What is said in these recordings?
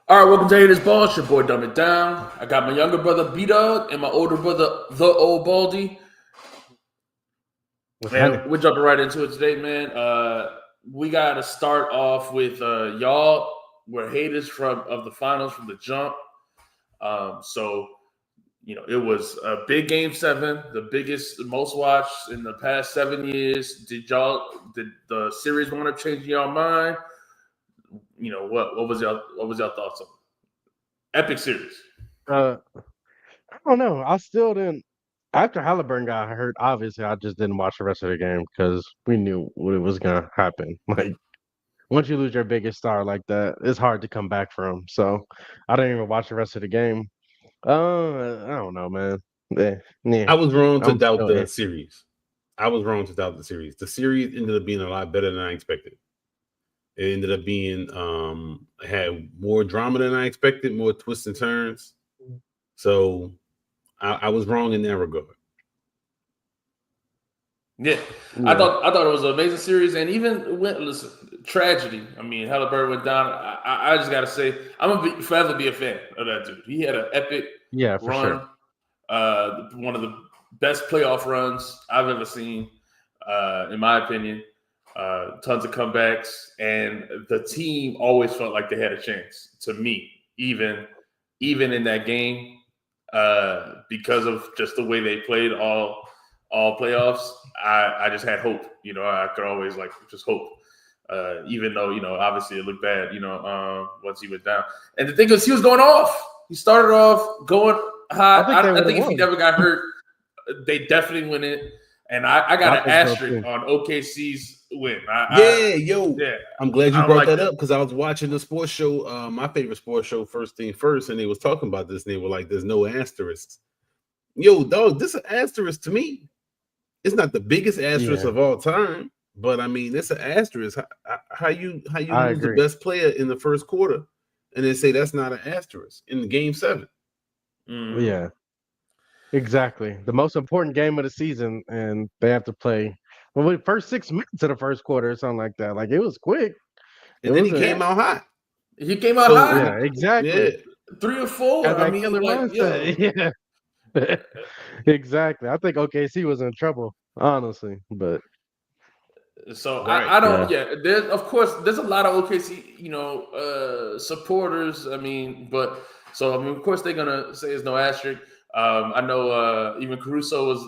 All right, welcome to Haters Ball. It's your boy Dumb It Down. I got my younger brother B-Dog and my older brother, the Old Baldy. Man, we're jumping right into it today, man. We got to start off with y'all were haters of the finals from the jump. It was a big Game 7, the biggest, the most watched in the past 7 years. Did the series want to change your mind? What was your thoughts on it? Epic series? I don't know. I still didn't. After Halliburton got hurt, obviously, I just didn't watch the rest of the game because we knew what it was gonna happen. Like once you lose your biggest star like that, it's hard to come back from. So I didn't even watch the rest of the game. I don't know, man. I was wrong to I'm doubt still the series. The series ended up being a lot better than I expected. It ended up being had more drama than I expected, more twists and turns. So I was wrong in that regard. Yeah. I thought it was an amazing series, and even tragedy. I mean, Halliburton went down. I just gotta say, I'm gonna forever be a fan of that dude. He had an epic run. Sure. One of the best playoff runs I've ever seen, in my opinion. Tons of comebacks, and the team always felt like they had a chance. To me, even in that game, because of just the way they played all playoffs, I just had hope. I could always just hope, even though obviously it looked bad. Once he went down, and the thing is, he was going off. He started off going hot. I think if he never got hurt, they definitely win it. And I got an asterisk on OKC's win. I'm glad you brought that up because I was watching the sports show, my favorite sports show, First Thing First, and they was talking about this, and they were like, "There's no asterisks." Yo, dog, this is an asterisk to me. It's not the biggest asterisk of all time, but I mean, it's an asterisk. How you lose the best player in the first quarter, and then say that's not an asterisk in the Game 7? Mm-hmm. Yeah. Exactly. The most important game of the season, and they have to play the first 6 minutes of the first quarter or something like that. Like it was quick. And then he came out hot. He came out hot. Yeah, exactly. Yeah. 3 or 4. I mean, yeah. Exactly. I think OKC was in trouble, honestly. But so I don't. Yeah. There's a lot of OKC supporters. I mean, of course they're gonna say there's no asterisk. I know even Caruso was,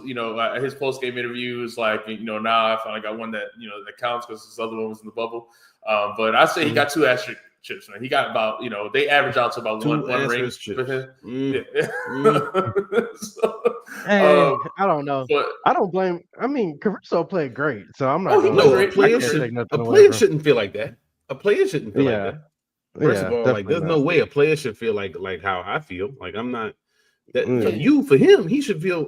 his post-game interview was like, now I finally got one that, that counts because this other one was in the bubble. But I say he got 2 asterisk chips, man. He got about, they average out to about one ring for him. I don't know. But I don't blame. I mean, Caruso played great, so I'm not. A player shouldn't feel like that. A player shouldn't feel like that. First of all, there's no way a player should feel like how I feel. Like I'm not. For him, he should feel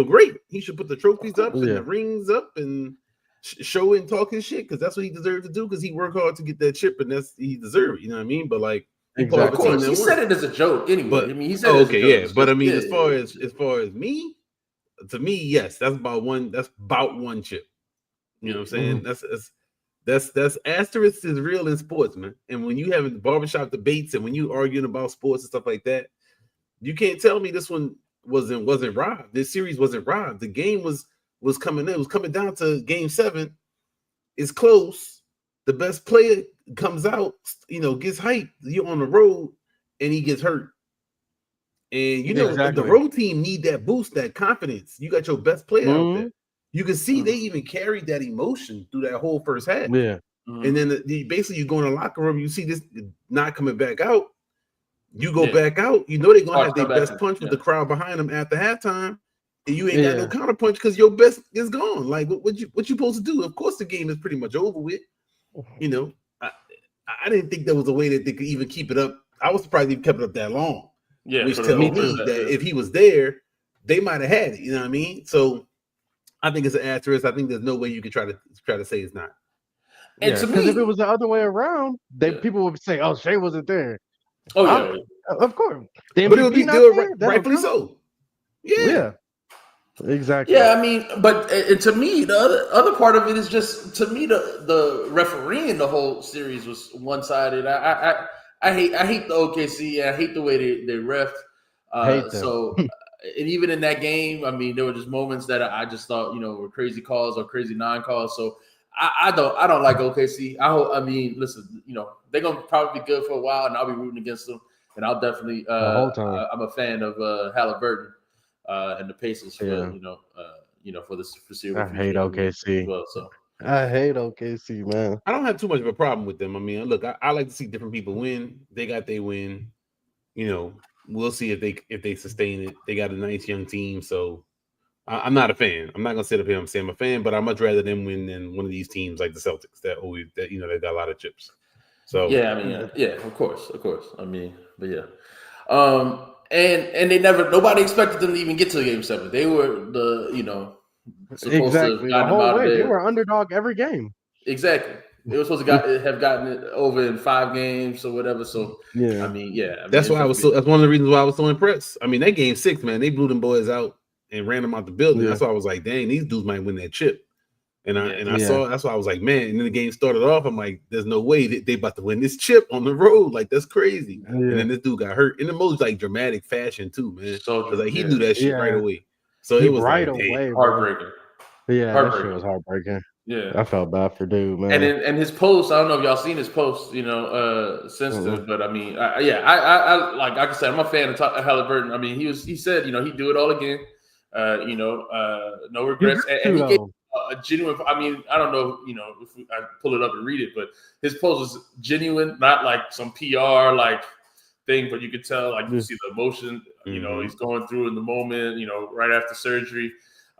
great. He should put the trophies up and the rings up and show and talk his shit because that's what he deserved to do because he worked hard to get that chip and he deserved it. You know what I mean? But of course, he said it as a joke anyway. But, I mean, he said it as a joke. But I mean, as far as me, to me, yes, that's about one chip. You know what I'm saying? That's asterisk is real in sports, man. And when you having barbershop debates and when you arguing about sports and stuff like that. You can't tell me this one wasn't robbed. This series wasn't robbed. The game was coming in. It was coming down to Game 7. It's close. The best player comes out, gets hyped. You're on the road, and he gets hurt. And the road team need that boost, that confidence. You got your best player out there. You can see they even carried that emotion through that whole first half. Yeah. And then basically you go in the locker room, you see this not coming back out. You go back out, they're gonna have their best punch with the crowd behind them after halftime, and you ain't got no counter punch because your best is gone. Like what you supposed to do? Of course, the game is pretty much over with. I didn't think there was a way that they could even keep it up. I was surprised they kept it up that long. Yeah, which tells me that if he was there, they might have had it. You know what I mean? So I think it's an asterisk. I think there's no way you can try to say it's not. And because if it was the other way around, people would say, "Oh, Shea wasn't there." Oh yeah, of course. But it would be good, rightfully so. Yeah, exactly. Yeah, I mean, but to me, the other part of it is just the refereeing the whole series was one sided. I hate the OKC. I hate the way they ref. Hate them. So, and even in that game, I mean, there were just moments that I just thought, were crazy calls or crazy non-calls. So I don't like OKC. I mean, listen, they're gonna probably be good for a while, and I'll be rooting against them. And I'll definitely the whole time. I'm a fan of Halliburton and the Pacers for for this foreseeable future. I hate OKC as well. So I hate OKC, man. I don't have too much of a problem with them. I mean, look, I like to see different people win. They got their win. We'll see if they sustain it. They got a nice young team, so I'm not a fan. I'm not gonna sit up here and say I'm a fan, but I'd much rather them win than one of these teams like the Celtics that they got a lot of chips. So yeah, I mean, yeah, of course. I mean, but yeah, and nobody expected them to even get to Game 7. They were supposed to the whole way. They were underdog every game. Exactly. They were supposed to have gotten it over in 5 games or whatever. So yeah, I mean, that's why that's one of the reasons why I was so impressed. I mean, that game 6, man, they blew them boys out and ran them out the building. That's why I was like, dang, these dudes might win that chip. And I saw, that's why I was like, man. And then the game started off. I'm like, there's no way that they about to win this chip on the road. Like, that's crazy. And then this dude got hurt in the most like dramatic fashion too, man. So like he knew that shit right away. So it was right like, away, heartbreaking. Yeah, that shit was heartbreaking. Yeah, I felt bad for dude, man. And his post, I don't know if y'all seen his post, since then, but I mean, I like I said, I'm a fan of Halliburton. I mean, he said, he'd do it all again. No regrets, and he gave a genuine. I mean, I don't know, if I pull it up and read it, but his post was genuine, not like some PR like thing, but you could tell, like you see the emotion, he's going through in the moment, right after surgery.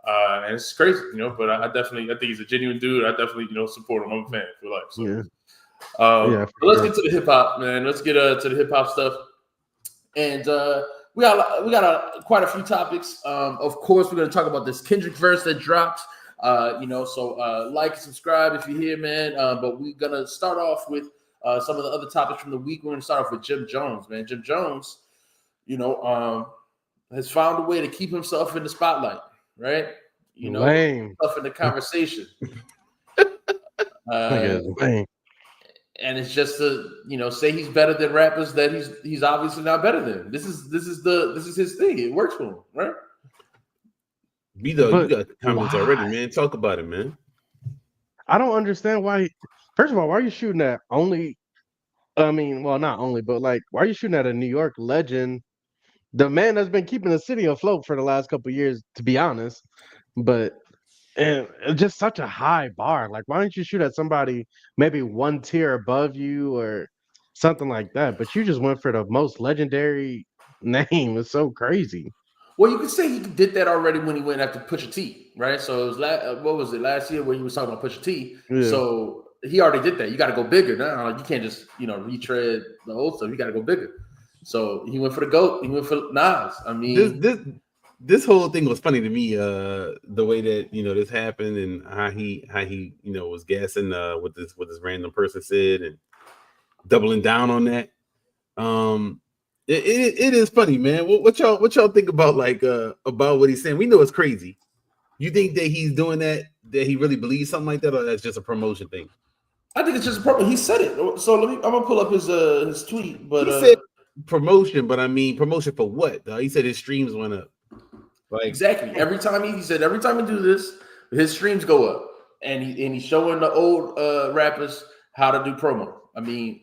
And it's crazy, but I think he's a genuine dude. I definitely, support him. I'm a fan for life. So, but let's get to the hip hop, man. Let's get to the hip hop stuff. And we got quite a few topics. Of course, we're going to talk about this Kendrick Verse that dropped. So like and subscribe if you're here, man. But we're going to start off with some of the other topics from the week. We're going to start off with Jim Jones, man. Jim Jones, has found a way to keep himself in the spotlight. Right, stuff in the conversation, and it's just to say he's better than rappers that he's obviously not better than. This is his thing. It works for him, right? You got the comments already, man. Talk about it, man. I don't understand why. First of all, why are you shooting at only? I mean, well, not only, but like, why are you shooting at a New York legend? The man that's been keeping the city afloat for the last couple of years, to be honest, but just such a high bar. Like, why don't you shoot at somebody maybe one tier above you or something like that? But you just went for the most legendary name. It's so crazy. Well, you could say he did that already when he went after Pusha T, right? So it was last year when he was talking about Pusha T? Yeah. So he already did that. You got to go bigger now. Like, you can't just retread the old stuff. You got to go bigger. So he went for the GOAT. He went for Nas. I mean, this whole thing was funny to me. The way that this happened and how he was gassing what this random person said and doubling down on that. It is funny, man. What y'all think about about what he's saying? We know it's crazy. You think that he's doing that he really believes something like that, or that's just a promotion thing? I think it's just a promotion. He said it. So I'm gonna pull up his tweet. But he said promotion, but I mean promotion for what? He said his streams went up. Like exactly. Every time he said every time we do this, his streams go up, and he's showing the old rappers how to do promo. I mean,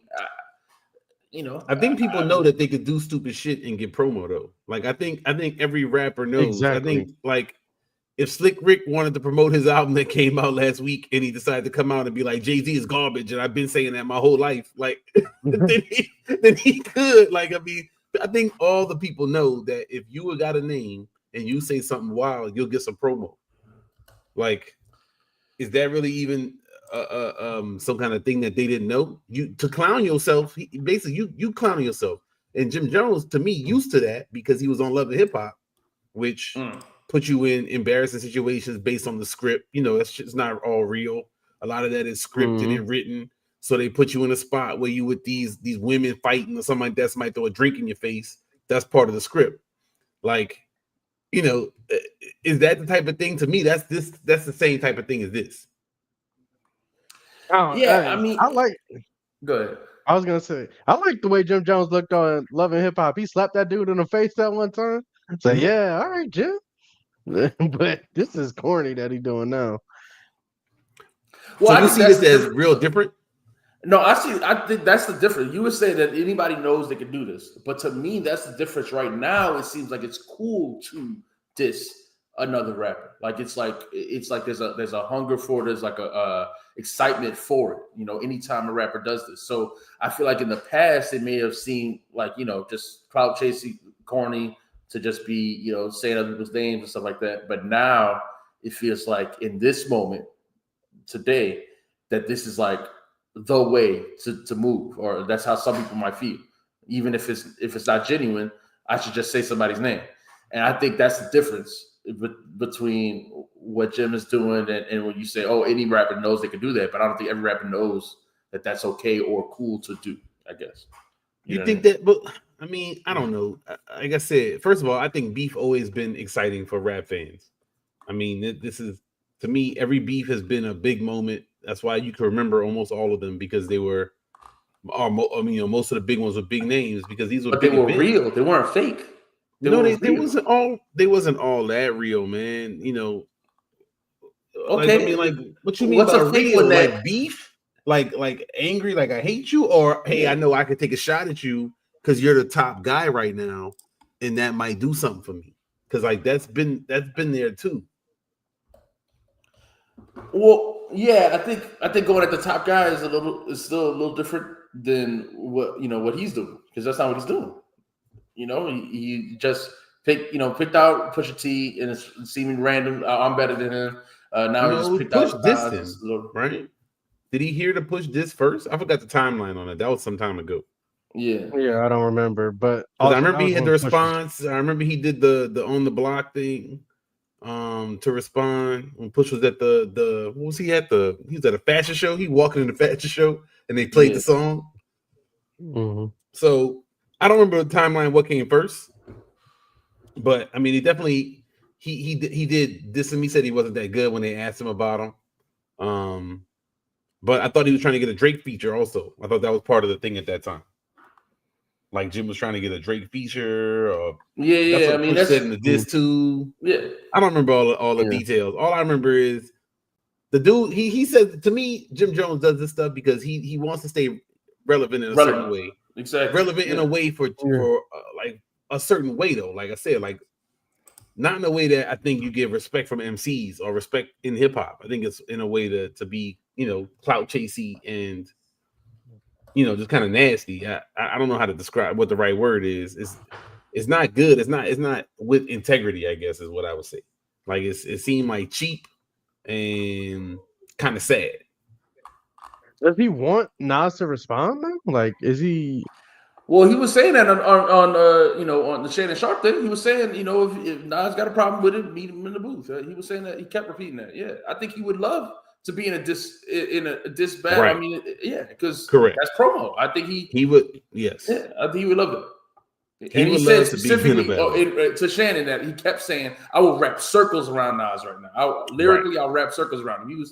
I think people know that they could do stupid shit and get promo though. Like I think every rapper knows. Exactly. I think like if Slick Rick wanted to promote his album that came out last week and he decided to come out and be like Jay-Z is garbage and I've been saying that my whole life, like then he could. Like I mean, I think all the people know that if you got a name and you say something wild, you'll get some promo. Like, is that really even some kind of thing that they didn't know? You to clown yourself, basically you clowning yourself. And Jim Jones, to me, used to that because he was on Love and Hip Hop, which put you in embarrassing situations based on the script. That's just not all real. A lot of that is scripted and written. So they put you in a spot where you with these women fighting or something like that. Somebody throw a drink in your face. That's part of the script. Like, is that the type of thing? To me, that's the same type of thing as this. I mean, I like. Go ahead. I was gonna say, I like the way Jim Jones looked on Love and Hip Hop. He slapped that dude in the face that one time. So yeah, all right, Jim. But this is corny that he doing now. Well, so you see this as real different? No, I think that's the difference. You would say that anybody knows they can do this, but to me, that's the difference. Right now, it seems like it's cool to diss another rapper. Like it's like there's a hunger for it. There's like a excitement for it. You know, anytime a rapper does this. So I feel like in the past it may have seemed like, you know, just clout chasing, corny, to just be, you know, saying other people's names and stuff like that. But now it feels like in this moment today that this is like the way to move, or that's how some people might feel. Even if it's not genuine, I should just say somebody's name. And I think that's the difference between what Jim is doing and when you say, oh, any rapper knows they can do that, but I don't think every rapper knows that that's okay or cool to do, I guess. You think that? But I mean, I don't know. Like I said, first of all, I think beef always been exciting for rap fans. I mean, this is, to me, every beef has been a big moment. That's why you can remember almost all of them, because they were, I mean, you know, most of the big ones were big names because these were. But they were real. They weren't fake. They wasn't all. They wasn't all that real, man. You know. Okay. Like, I mean, like, what you mean by real? Like beef? Like angry? Like I hate you? Or hey, I know I could take a shot at you because you're the top guy right now, and that might do something for me. Because like that's been there too. Well, yeah, I think going at the top guy is still a little different than what he's doing, because that's not what he's doing. You know, he just picked out Pusha T and it's seeming random. I'm better than him. Now he just picked out this right? Did he hear the Push this first? I forgot the timeline on it. That was some time ago. Yeah, I don't remember, but I remember he had the response. I remember he did the on the block thing. To respond when Push was at the what was he at he was at a fashion show. He walking in the fashion show and they played the song. Mm-hmm. So I don't remember the timeline what came first, but I mean he definitely he did this, and he said he wasn't that good when they asked him about him. But I thought he was trying to get a Drake feature also. I thought that was part of the thing at that time. Like Jim was trying to get a Drake feature, or I mean, that's said in the diss too. Yeah, I don't remember all the details. All I remember is the dude. He said to me, Jim Jones does this stuff because he wants to stay relevant in a certain way. Exactly, relevant in a way for like a certain way though. Like I said, like not in a way that I think you give respect from MCs or respect in hip hop. I think it's in a way to be, you know, clout chasey and, you know, just kind of nasty. I don't know how to describe what the right word is. It's not good. It's not with integrity, I guess is what I would say. Like it seemed like cheap and kind of sad. Does he want Nas to respond though? Like, is he? Well, he was saying that on on the Shannon Sharp thing. He was saying, you know, if Nas got a problem with it, meet him in the booth. He was saying that, he kept repeating that. Yeah, I think he would love to be in a diss battle. Right. I mean, yeah, because that's promo. I think he would. Yes. Yeah, I think he would love it. And he said specifically to Shannon that he kept saying, "I will wrap circles around Nas right now. I'll wrap circles around him."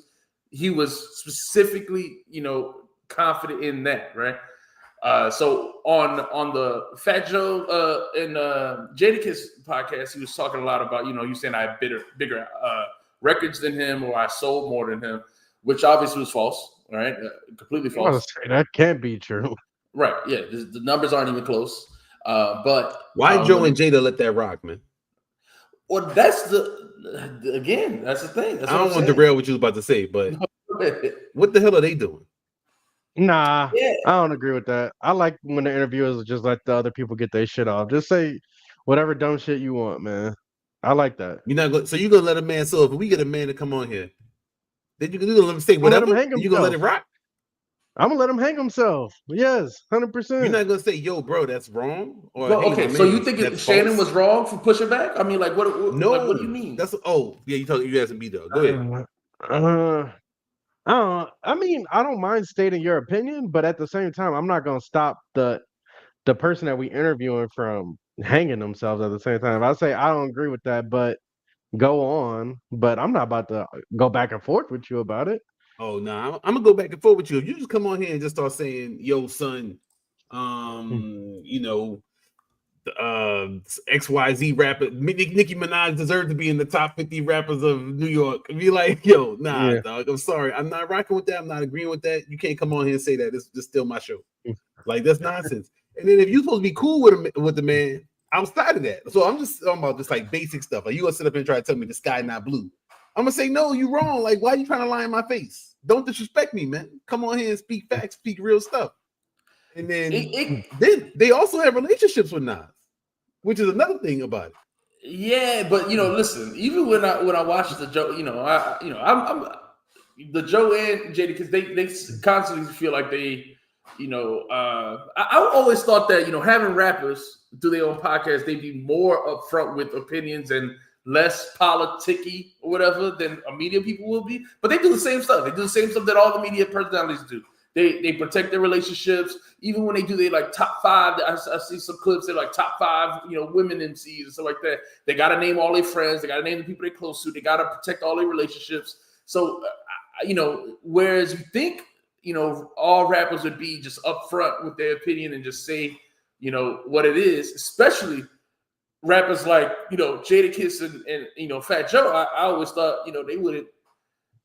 He was specifically, you know, confident in that, right? So on the Fat Joe and Jadakiss podcast, he was talking a lot about, you know, you saying I have bigger records than him, or I sold more than him, which obviously was false, right? Completely false. That can't be true. Right? Yeah, the numbers aren't even close. But why Joe and Jada let that rock, man? Well, that's again, that's the thing. That's I don't want to derail what you was about to say, but what the hell are they doing? Nah, I don't agree with that. I like when the interviewers just let the other people get their shit off. Just say whatever dumb shit you want, man. I like that. You're not going. So you're gonna let a man? So if we get a man to come on here, then you're gonna let him say whatever. You gonna let it rock? I'm gonna let him hang himself. Yes, 100%. You're not gonna say, "Yo, bro, that's wrong." Or okay, so you think Shannon was wrong for pushing back? I mean, like, what? No, like, what do you mean? That's you asking me though. Go ahead. I mean, I don't mind stating your opinion, but at the same time, I'm not gonna stop the person that we interviewing from hanging themselves at the same time. If I say I don't agree with that, but go on, but I'm not about to go back and forth with you about it. Oh no, I'm gonna go back and forth with you. If you just come on here and just start saying, "Yo, son, you know, XYZ rapper, Nicki Minaj deserved to be in the top 50 rappers of New York," be like, "Yo, nah, dog. I'm sorry, I'm not rocking with that. I'm not agreeing with that. You can't come on here and say that. This is still my show. Like that's nonsense." And then if you're supposed to be cool with the man outside of that, so I'm just talking about just like basic stuff. Like you gonna sit up and try to tell me the sky not blue? I'm gonna say no, you wrong. Like, why are you trying to lie in my face? Don't disrespect me, man. Come on here and speak facts, speak real stuff. And then they also have relationships with Nas, which is another thing about it. Yeah, but listen. Even when I watch the Joe, I'm the Joe and JD because they constantly feel like they, I always thought that having rappers do their own podcast, they'd be more upfront with opinions and less politicky or whatever than media people will be. But they do the same stuff. They do the same stuff that all the media personalities do. They protect their relationships. Even when they do they like top 5, I see some clips. They're like top 5, women MCs and stuff like that. They got to name all their friends. They got to name the people they're close to. They got to protect all their relationships. So, whereas you think, all rappers would be just upfront with their opinion and just say, what it is, especially rappers like, Jadakiss and Fat Joe. I always thought, they wouldn't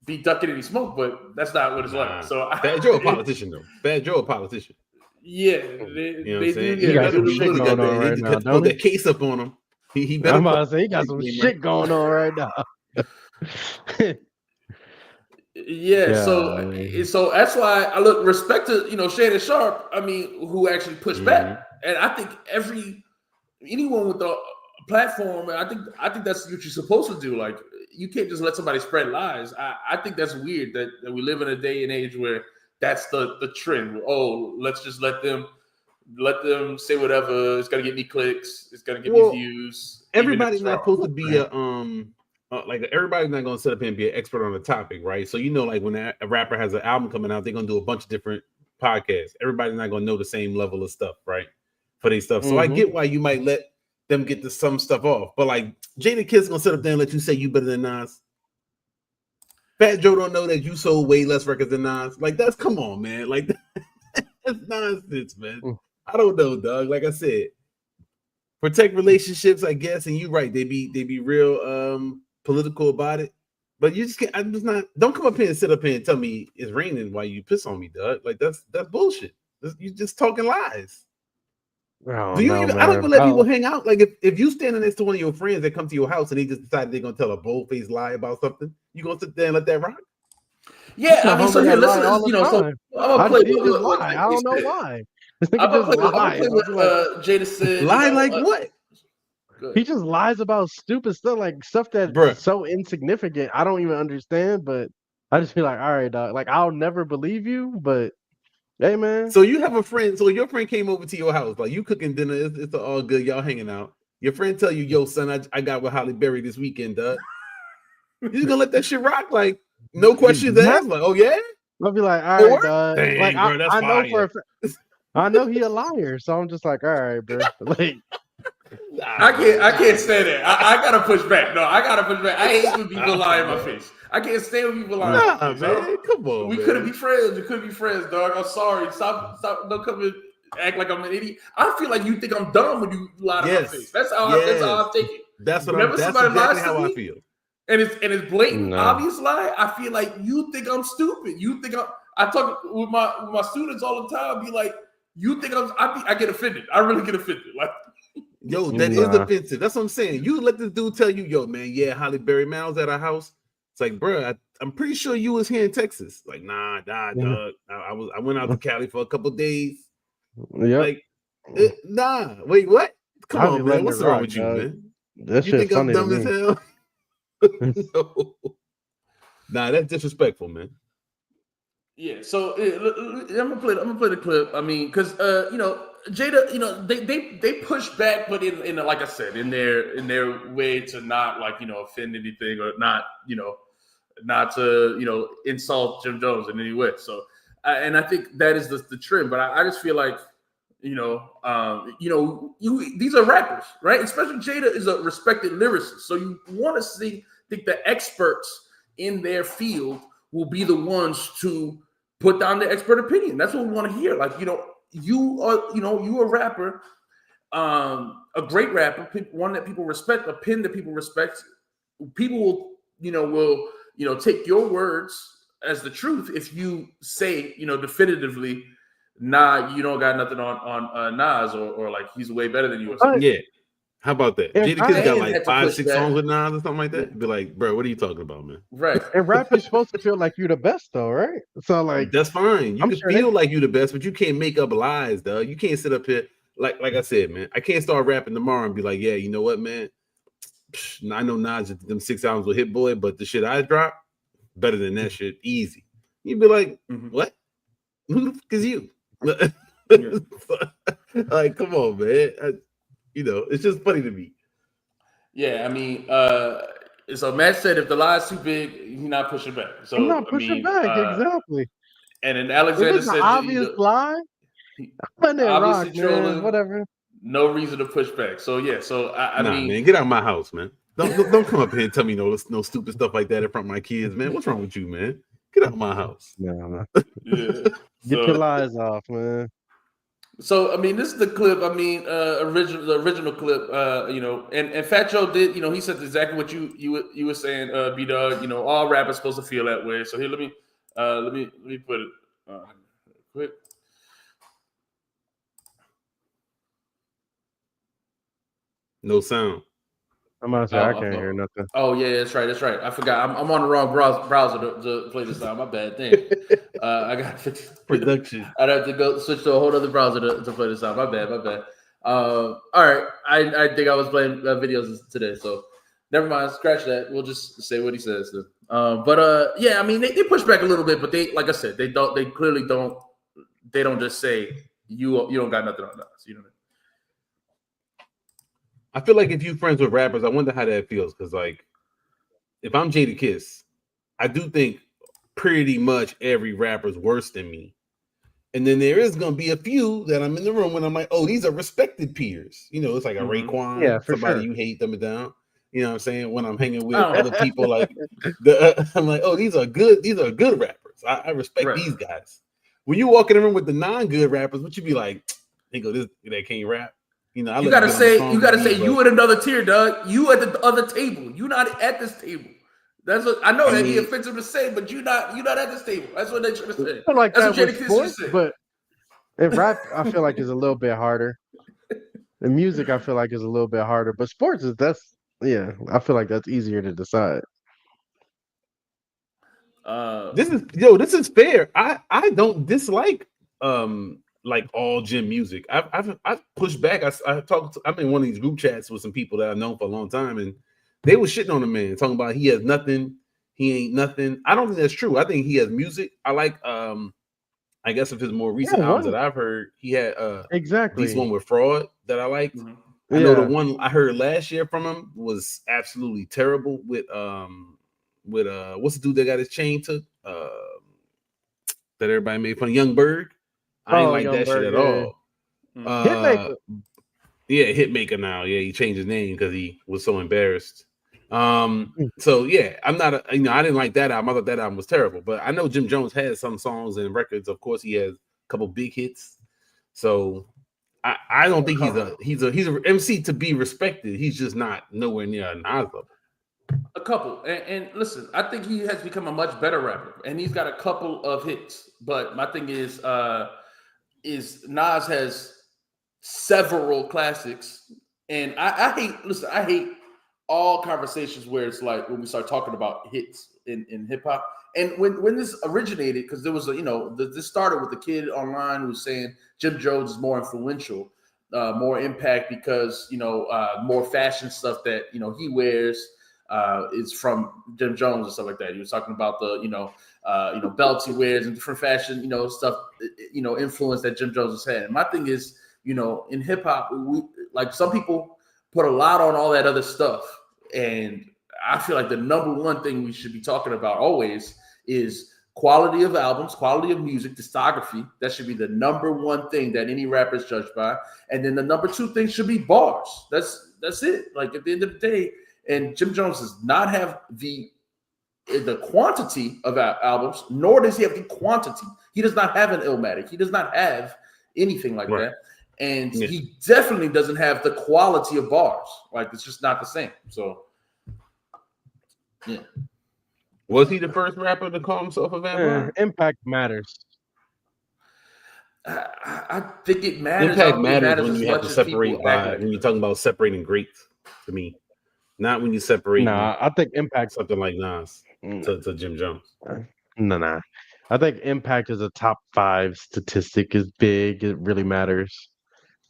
be ducking any smoke, but that's not what it's like. So Fat Joe a politician though. Fat Joe a politician. Yeah, they do. He got some shit going on right now. Put that case up on him. He better. I'm about to say he got some shit going on right now. Yeah, so that's why I look respect to Shannon Sharp. I mean, who actually pushed back, and I think anyone with a platform, I think that's what you're supposed to do. Like, you can't just let somebody spread lies. I think that's weird that we live in a day and age where that's the trend. Oh, let's just let them say whatever. It's gonna get me clicks. It's gonna get me views. Everybody's not supposed to be like everybody's not gonna sit up here and be an expert on the topic, right? So like when a rapper has an album coming out, they're gonna do a bunch of different podcasts. Everybody's not gonna know the same level of stuff, right? For their stuff. So I get why you might let them get some stuff off, but like Jadakiss gonna sit up there and let you say you better than Nas. Fat Joe don't know that you sold way less records than Nas. Like come on, man. Like that's nonsense, man. I don't know, dog. Like I said, protect relationships, I guess. And you're right. They be real political about it. But you just can't. I'm just not. Don't come up here and sit up here and tell me it's raining while you piss on me, dog. Like that's bullshit. You just talking lies. I don't even let people hang out. Like if you standing next to one of your friends that come to your house and they just decided they're gonna tell a bold-faced lie about something, you gonna sit there and let that rock? Yeah, I mean, so here, listen, so I'm gonna play with lie. I don't know why. I'm gonna play with Jada said. Lie like what? He just lies about stupid stuff, like stuff that's so insignificant. I don't even understand, but I just feel like, all right, dog. Like I'll never believe you, but hey, man. So you have a friend. So your friend came over to your house, like you cooking dinner. It's all good. Y'all hanging out. Your friend tell you, "Yo, son, I got with Halle Berry this weekend, dog." You just gonna let that shit rock? Like no questions asked. Like, oh yeah. I'll be like, all right, dog. Dang, like bro, that's I know fire. I know he a liar, so I'm just like, all right, bro. Like, I can't stand that. I gotta push back. No, I gotta push back. I hate when people lie in my face. I can't stand when people lie. Nah, man, come on. We couldn't be friends. We couldn't be friends, dog. I'm sorry. Stop. Don't come and act like I'm an idiot. I feel like you think I'm dumb when you lie to my face. That's how I take it. That's exactly how I feel. And it's blatant, obvious lie. I feel like you think I'm stupid. You think I talk with my students all the time. Be like, you think I get offended. I really get offended. Like, yo, that is offensive. That's what I'm saying. You let this dude tell you, yo, man, yeah, Halle Berry, man, I was at our house. It's like, bro, I'm pretty sure you was here in Texas. Like, nah, dog. I went out to Cali for a couple days. Yeah. Like, nah. Wait, what? Come on, man. What's wrong with you, man? That you think I'm funny dumb as hell? No. Nah, that's disrespectful, man. Yeah, so I'm gonna play the clip. I mean, because Jada, they push back, but in like I said, in their way to not offend anything or not to insult Jim Jones in any way. So, and I think that is the trend. But I just feel like these are rappers, right? Especially Jada is a respected lyricist, so you want to think the experts in their field will be the ones to put down their expert opinion. That's what we want to hear. Like, you are a rapper, a great rapper, one that people respect, a pen that people respect. People will take your words as the truth if you say, definitively, nah, you don't got nothing on Nas, or like he's way better than you. Or something. Yeah. How about that? Jadakiss got like 5-6 songs with Nas or something like that. Be like, bro, what are you talking about, man? Right. And rap, you're supposed to feel like you're the best, though, right? So like, that's fine. You can feel like you're the best, but you can't make up lies, though. You can't sit up here like I said, man. I can't start rapping tomorrow and be like, yeah, you know what, man? I know Nas them 6 albums with Hit Boy, but the shit I drop better than that shit, easy. You'd be like, what? Who the fuck is you? Like, come on, man. It's just funny to me. Yeah, I mean, so Matt said if the lie's too big, he's not pushing back. So I'm not pushing back, exactly. And then Alexander said, an obvious lie. Obviously trolling, whatever. No reason to push back. So yeah, I mean, man, get out of my house, man. Don't come up here and tell me no stupid stuff like that in front of my kids, man. What's wrong with you, man? Get out of my house. No. Yeah. Get your lies off, man. So I mean, this is the clip. I mean, the original clip. And Fat Joe did. He said exactly what you were saying, B-Dog. All rappers supposed to feel that way. So here, let me put it quick. No sound. I'm about to say I can't hear nothing. Oh yeah, that's right. I forgot. I'm on the wrong browser to play this out. My bad. Damn. I got 50 production. I'd have to go switch to a whole other browser to play this out. My bad. All right. I think I was playing videos today, so never mind. Scratch that. We'll just say what he says. Yeah, I mean they push back a little bit, but they, like I said, they clearly don't. They don't just say you don't got nothing on us. You know what I mean? I feel like if you're friends with rappers, I wonder how that feels. Because, like, if I'm Jadakiss, I do think pretty much every rapper's worse than me. And then there is going to be a few that I'm in the room when I'm like, oh, these are respected peers. It's like a Raekwon, somebody you hate them down. You know what I'm saying? When I'm hanging with other people, like, I'm like, oh, these are good rappers. I respect these guys. When you walk in the room with the non-good rappers, what you be like, they can't rap. You gotta say you at another tier, Doug. You at the other table. You not at this table. That's what I know. That'd be offensive to say, but you not at this table. That's what they trying to say. I like that's that what sports, but in rap, I feel like is a little bit harder. The music, I feel like is a little bit harder, but sports I feel like that's easier to decide. This is fair. I don't dislike like all gym music. I've pushed back. I'm in one of these group chats with some people that I've known for a long time, and they were shitting on the man, talking about he has nothing, he ain't nothing. I don't think that's true. I think he has music. I like I guess of his more recent albums that I've heard, he had this one with Fraud that I liked. I know the one I heard last year from him was absolutely terrible with what's the dude that got his chain took? That everybody made fun of, Young Berg. I ain't like that shit at all. Hitmaker. Yeah, Hitmaker now. Yeah, he changed his name because he was so embarrassed. So yeah, I'm not I didn't like that album. I thought that album was terrible. But I know Jim Jones has some songs and records. Of course, he has a couple big hits. So I don't think he's a MC to be respected. He's just not nowhere near a Nas level. A couple, and listen, I think he has become a much better rapper, and he's got a couple of hits. But my thing is Nas has several classics, and I hate all conversations where it's like when we start talking about hits in hip hop. And when this originated, because there was this started with the kid online who was saying Jim Jones is more influential, more impact because more fashion stuff that he wears is from Jim Jones and stuff like that. He was talking about the belts he wears and different fashion stuff influence that Jim Jones has had. And my thing is in hip hop, we like some people put a lot on all that other stuff, and I feel like the number one thing we should be talking about always is quality of albums, quality of music, discography. That should be the number one thing that any rapper is judged by. And then the number two thing should be bars. That's it. Like at the end of the day, and Jim Jones does not have the the quantity of albums, nor does he have the quantity. He does not have an Illmatic. He does not have anything like that. And he definitely doesn't have the quality of bars. Like, it's just not the same. So, yeah. Was he the first rapper to call himself a vampire? Impact matters. I think it matters. Impact matters when you have to separate when you're talking about separating greats, to me. Not when you separate. Nah, I think Impact something like Nas to Jim Jones. Nah. I think Impact is a top 5 statistic is big. It really matters.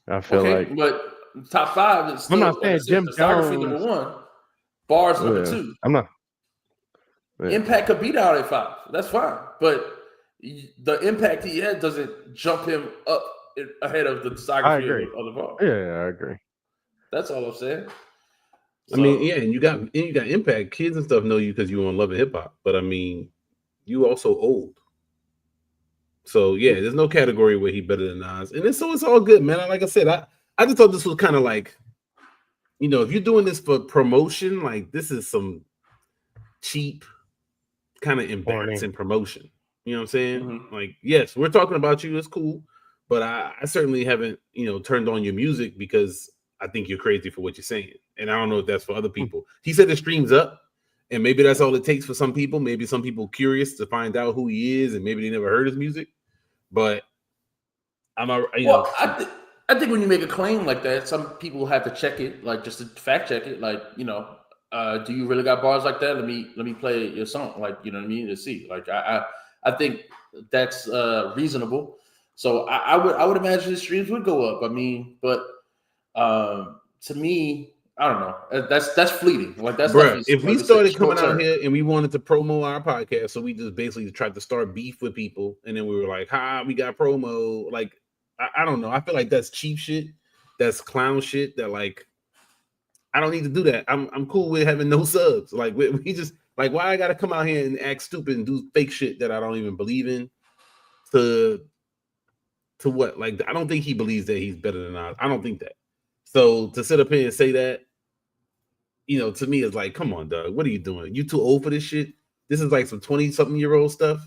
I feel like, but top 5 is still. I'm not saying Jim discography Jones number 1, bars number 2. I'm not. Impact could beat out at 5. That's fine, but the impact he had doesn't jump him up ahead of the discography of the bars. Yeah, I agree. That's all I'm saying. So, I mean, and you got impact. Kids and stuff know you because you on Love and Hip Hop, but I mean, you also old. So yeah, there's no category where he better than Nas, and it's all good, man. Like I said, I just thought this was kind of like, if you're doing this for promotion, like this is some cheap, kind of embarrassing promotion. You know what I'm saying? Mm-hmm. Like, yes, we're talking about you. It's cool, but I certainly haven't, turned on your music because I think you're crazy for what you're saying, and I don't know if that's for other people. He said the stream's up. And maybe that's all it takes for some people. Maybe some people curious to find out who he is, and maybe they never heard his music. But I think when you make a claim like that, some people have to check it, like just to fact check it. Like, do you really got bars like that? Let me play your song, like, you know what I mean, to see. Like, I think that's reasonable. So I would imagine the streams would go up. I mean, but to me, I don't know. That's fleeting. Like, that's if we started coming out here and we wanted to promo our podcast, so we just basically tried to start beef with people, and then we were like, we got promo. Like, I don't know. I feel like that's cheap shit. That's clown shit. That, like, I don't need to do that. I'm cool with having no subs. Like, we just, like, why I gotta come out here and act stupid and do fake shit that I don't even believe in? To what? Like, I don't think he believes that he's better than us. I don't think that. So to sit up here and say that, to me, it's like, come on, dog. What are you doing? You too old for this shit? This is like some 20-something-year-old stuff.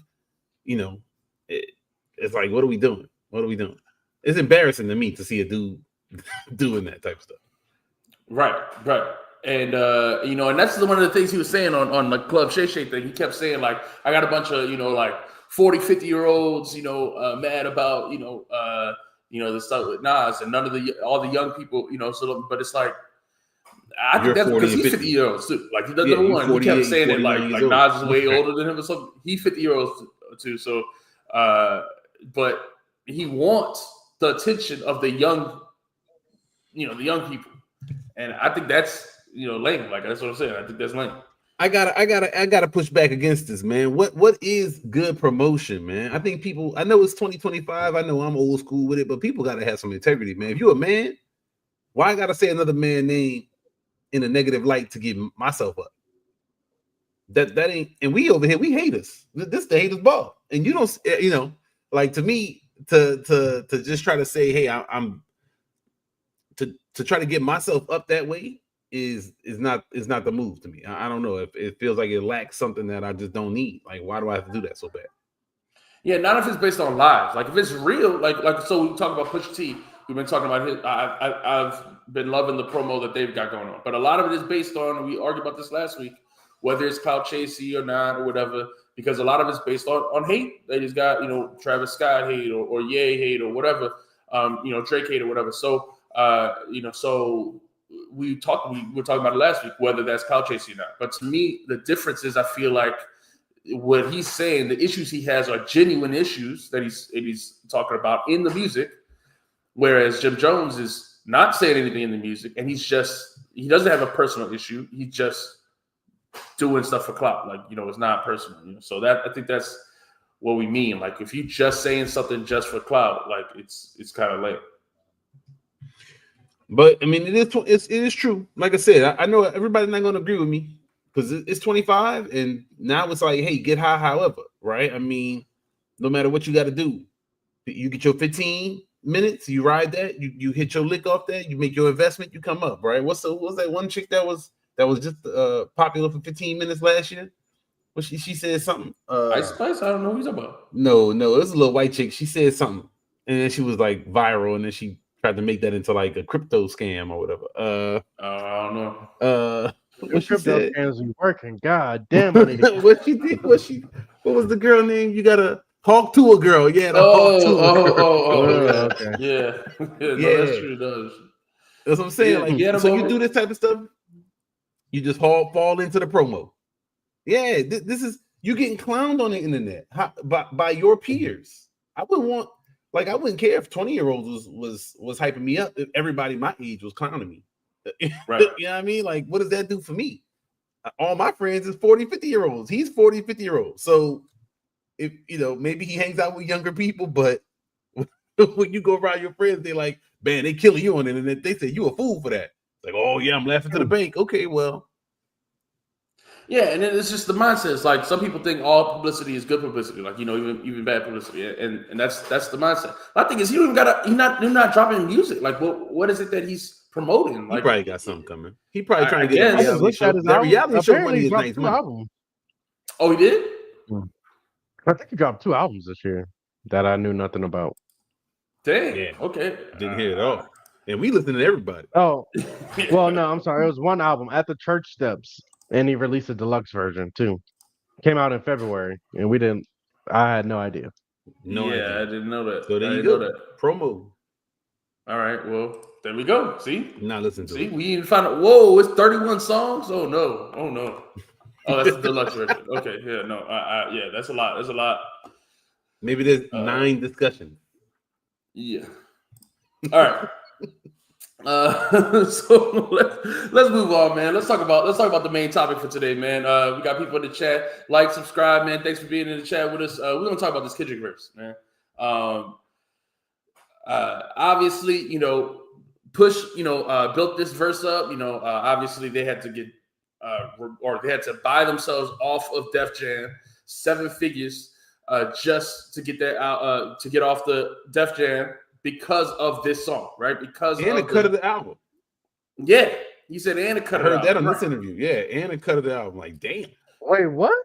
It's like, what are we doing? What are we doing? It's embarrassing to me to see a dude doing that type of stuff. Right. And, and that's one of the things he was saying on the Club Shay Shay thing. He kept saying, like, I got a bunch of, like 40, 50-year-olds, mad about, the stuff with Nas, and none of all the young people, but it's like, I think that's because he's 50-year-olds too. Like, he doesn't one. He kept saying it like Nas is way older than him or something. He's 50-year-olds too. So, but he wants the attention of the young, the young people, and I think that's lame. Like, that's what I'm saying. I think that's lame. I gotta push back against this, man. What is good promotion, man? I think people. I know it's 2025. I know I'm old school with it, but people gotta have some integrity, man. If you're a man, why I gotta say another man's name in a negative light to give myself up? That ain't. And we over here, we haters. This the haters ball, and you don't. Like, to me, to just try to say, hey, I'm to try to get myself up that way is not the move to me. I don't know, if it feels like it lacks something that I just don't need. Like, why do I have to do that so bad? Yeah, not if it's based on lives. Like, if it's real, like so we talk about Pusha T. We've been talking about his. I've been loving the promo that they've got going on, but a lot of it is based on. We argued about this last week, whether it's clout chasey or not or whatever, because a lot of it's based on hate. They just got Travis Scott hate or Ye hate or whatever, Drake hate or whatever. So so we were talking about it last week, whether that's clout chasing or not. But to me, the difference is I feel like what he's saying, the issues he has are genuine issues that he's talking about in the music, whereas Jim Jones is not saying anything in the music, and he doesn't have a personal issue. He's just doing stuff for clout, like it's not personal. So that I think that's what we mean. Like, if you just saying something just for clout, like it's kind of lame. But I mean, it is true. Like I said, I know everybody's not going to agree with me because it's 25, and now it's like, hey, get high, however, right? I mean, no matter what you got to do, you get your 15 minutes, you ride that, you hit your lick off that, you make your investment, you come up, right? What was that one chick that was just popular for 15 minutes last year? What she said something. Ice Spice. I don't know what he's about. No, it was a little white chick. She said something, and then she was like viral, and then she tried to make that into like a crypto scam or whatever. I don't know. What she said? Scams be working. God damn, I need to what she did? What was the girl name? You gotta talk to a girl. Yeah. Okay. Yeah. No, that's true. That's what I'm saying. Yeah, so you do this type of stuff, you just fall into the promo. Yeah, this is you getting clowned on the internet by your peers. I wouldn't care if 20-year-olds was hyping me up if everybody my age was clowning me. Right. You know what I mean? Like, what does that do for me? All my friends is 40, 50-year-olds. He's 40, 50-year-olds. So if maybe he hangs out with younger people, but when you go around your friends, they're like, man, they killing you on the internet. They say you a fool for that. It's like, oh yeah, I'm laughing to the bank. Okay, well. Yeah, and it's just the mindset. It's like some people think all publicity is good publicity, like even bad publicity, and that's the mindset. My thing is, you're not dropping music. Like, what is it that he's promoting? Like, he probably got something coming. He probably trying to get a reality show. That reality show money is nice money. Oh, he did? I think he dropped 2 albums this year that I knew nothing about. Dang. Yeah. Okay. Didn't hear it all. And we listen to everybody. Oh, well, no, I'm sorry. It was 1 album, At the Church Steps. And he released a deluxe version too. Came out in February, and I had no idea. No idea. I didn't know that. So there you go. That. Promo. All right. Well, there we go. See? Not listening to it. We even found out. Whoa, it's 31 songs. Oh no. Oh, that's the deluxe version. Okay. Yeah. No. Yeah. That's a lot. That's a lot. Maybe there's 9 discussions. Yeah. All right. So let's move on, man. Let's talk about the main topic for today, man. We got people in the chat. Like, subscribe, man. Thanks for being in the chat with us. We're gonna talk about this Kendrick Verse, man. Obviously, Push, built this verse up. Obviously they had to get or they had to buy themselves off of Def Jam 7 figures just to get that out to get off the Def Jam. Because of this song, right? Because and a cut of the album. Yeah, he said and a cut of the album. I heard that on this interview. Yeah, and a cut of the album. Like, damn. Wait, what?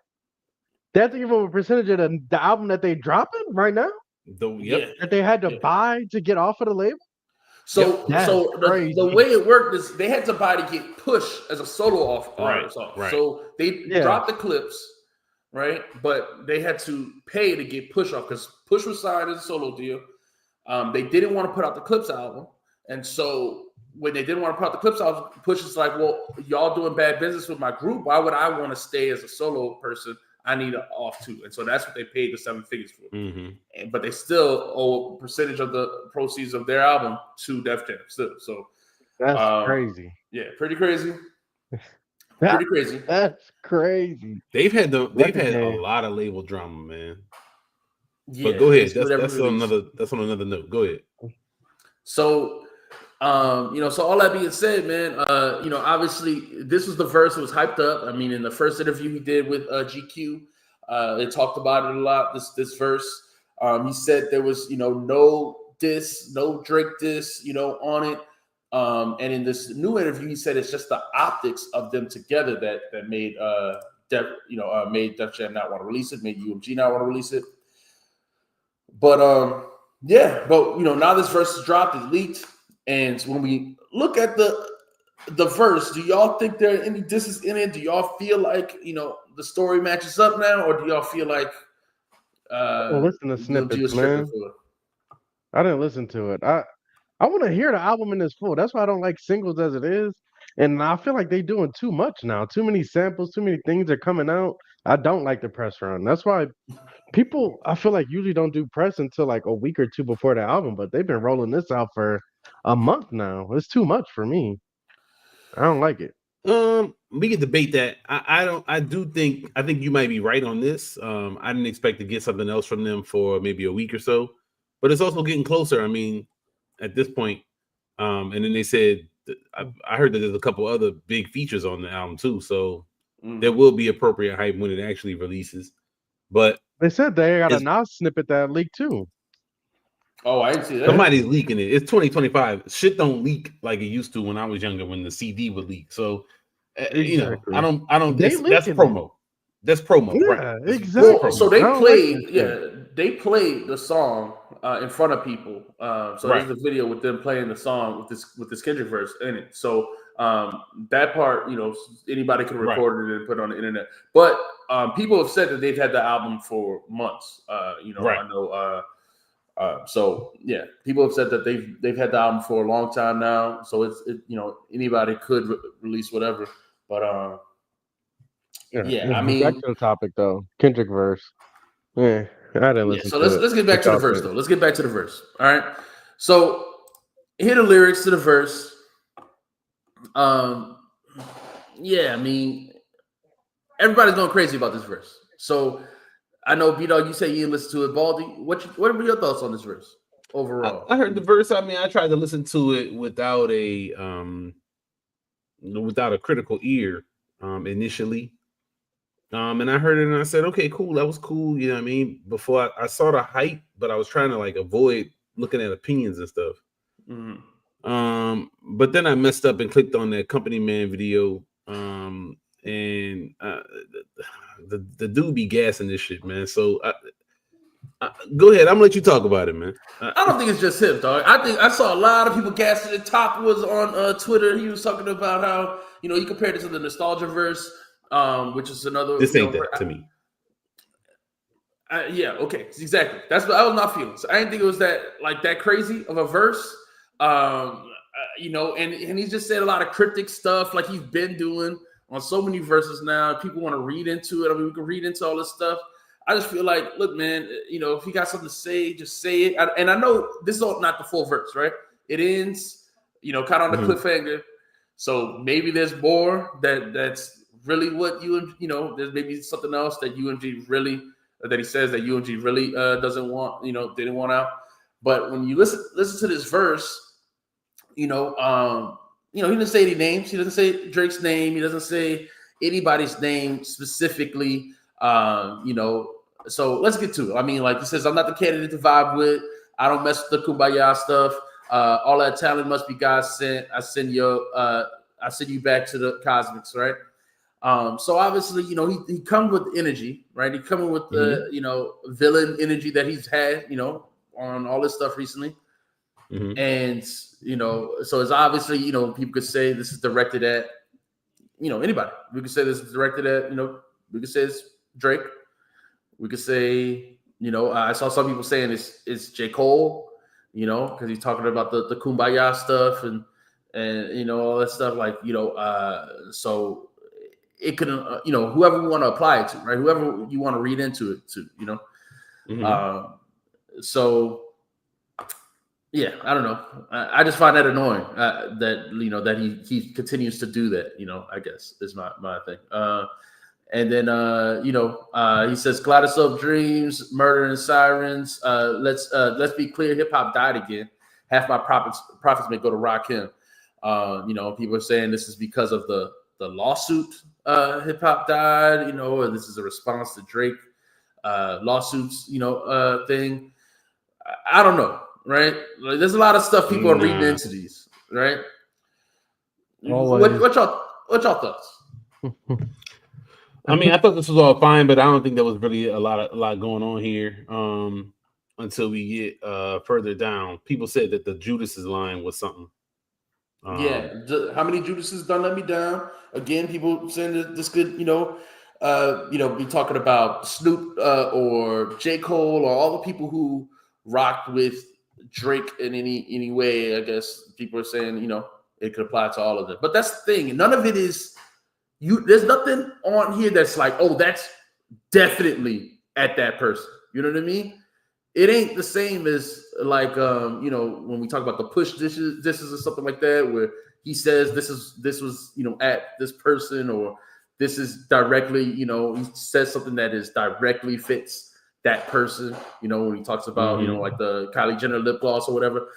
They have to give them a percentage of the album that they dropping right now? That they had to buy to get off of the label? So the way it worked is they had to buy to get Push as a solo off. Right. So they dropped the Clipse, right? But they had to pay to get Push off because Push was signed as a solo deal. They didn't want to put out the Clipse album. And so when they didn't want to put out the Clipse album, Push is like, well, y'all doing bad business with my group. Why would I want to stay as a solo person? I need an off too. And so that's what they paid the 7 figures for. Mm-hmm. But they still owe a percentage of the proceeds of their album to Def Jam still. So that's crazy. Yeah, pretty crazy. Pretty crazy. That's crazy. They've had a lot of label drama, man. Yeah, but go ahead. That's on another note. Go ahead. So, so all that being said, man, obviously this was the verse that was hyped up. I mean, in the first interview he did with GQ, they talked about it a lot. This verse, he said there was, no diss, no Drake diss, on it. And in this new interview, he said it's just the optics of them together that made Def Jam not want to release it, made UMG not want to release it. But now this verse is dropped, it's leaked, and when we look at the verse, do y'all think there are any disses in it? Do y'all feel like the story matches up now, or do y'all feel like listen to snippets, man? I didn't listen to it. I want to hear the album in its full. That's why I don't like singles as it is, and I feel like they're doing too much now. Too many samples, too many things are coming out. I don't like the press run. That's why. People, I feel like usually don't do press until like a week or 2 before the album, but they've been rolling this out for a month now. It's too much for me. I don't like it. We can debate that. I think you might be right on this. I didn't expect to get something else from them for maybe a week or so, but it's also getting closer. I mean, at this point, and then they said I heard that there's a couple other big features on the album too, so there will be appropriate hype when it actually releases. But they said they got a Nas snippet that leaked too. Oh, I didn't see that. Somebody's leaking it. It's 2025. Shit don't leak like it used to when I was younger, when the CD would leak. So, exactly. I don't. That's promo. That's promo, yeah, right? exactly. Well, so they played the song in front of people. So Right. there's a video with them playing the song with this Kendrick verse in it. So that part, anybody could record it and put it on the internet. But people have said that they've had the album for months. Right. I know. So yeah, people have said that they've had the album for a long time now. So anybody could release whatever. But yeah, I mean, back to the topic though. Kendrick verse. Yeah, I didn't yeah. listen So to it. let's get back to the verse though. Let's get back to the verse. All right. So hear the lyrics to the verse. Yeah, I mean, everybody's going crazy about this verse. So I know, B-Dog, you say you didn't listen to it. Baldy, what are your thoughts on this verse overall? I heard the verse. I mean, I tried to listen to it without a critical ear initially. And I heard it and I said, okay, cool, that was cool. You know what I mean? Before I saw the hype, but I was trying to like avoid looking at opinions and stuff. Mm-hmm. But then I messed up and clicked on that Company Man video. And the dude be gassing this shit, man. So go ahead. I'm gonna let you talk about it, man. I don't think it's just him, dog. I think I saw a lot of people gassing it. Top was on Twitter. He was talking about how he compared it to the Nostalgia verse, which is another. This ain't that to me. Yeah, okay, exactly. That's what I was not feeling. So I didn't think it was that crazy of a verse. And he's just said a lot of cryptic stuff like he's been doing on so many verses now. People want to read into it. I mean, we can read into all this stuff. I just feel like, look, man, if you got something to say, just say it. And I know this is not the full verse, right? It ends, kind of on the cliffhanger. So maybe there's more that's really what there's maybe something else that UMG really, that he says that UMG really doesn't want, didn't want out. But when you listen to this verse, he doesn't say any names. He doesn't say Drake's name. He doesn't say anybody's name specifically. So let's get to it. I mean, like he says, I'm not the candidate to vibe with. I don't mess with the kumbaya stuff. All that talent must be God sent. I send you back to the cosmics, right? So obviously, he comes with energy, right? He coming with the villain energy that he's had, on all this stuff recently. And so it's obviously, people could say this is directed at anybody. We could say this is directed at we could say it's Drake. We could say I saw some people saying it's J. Cole, because he's talking about the kumbaya stuff and all that stuff, like so it could whoever we want to apply it to, right? Whoever you want to read into it to, so yeah, I don't know. I just find that annoying that that he continues to do that. I guess is my thing. And then he says Kaleidoscope Dreams, Murder and Sirens. Let's be clear, hip hop died again. Half my profits may go to Rakim. People are saying this is because of the lawsuit. Hip hop died. Or this is a response to Drake lawsuits. Thing. I don't know. Right? Like, there's a lot of stuff people are reading into these, right? What y'all thoughts? I mean, I thought this was all fine, but I don't think there was really a lot going on here until we get further down. People said that the Judas's line was something. How many Judases done let me down? Again, people saying that this could, be talking about Snoop or J. Cole or all the people who rocked with Drake in any way. I guess people are saying, it could apply to all of them. But that's the thing. None of it is there's nothing on here that's like, oh, that's definitely at that person. You know what I mean? It ain't the same as like when we talk about the push dishes or something like that, where he says this was at this person, or this is directly, he says something that is directly fits that person, when he talks about, like the Kylie Jenner lip gloss or whatever.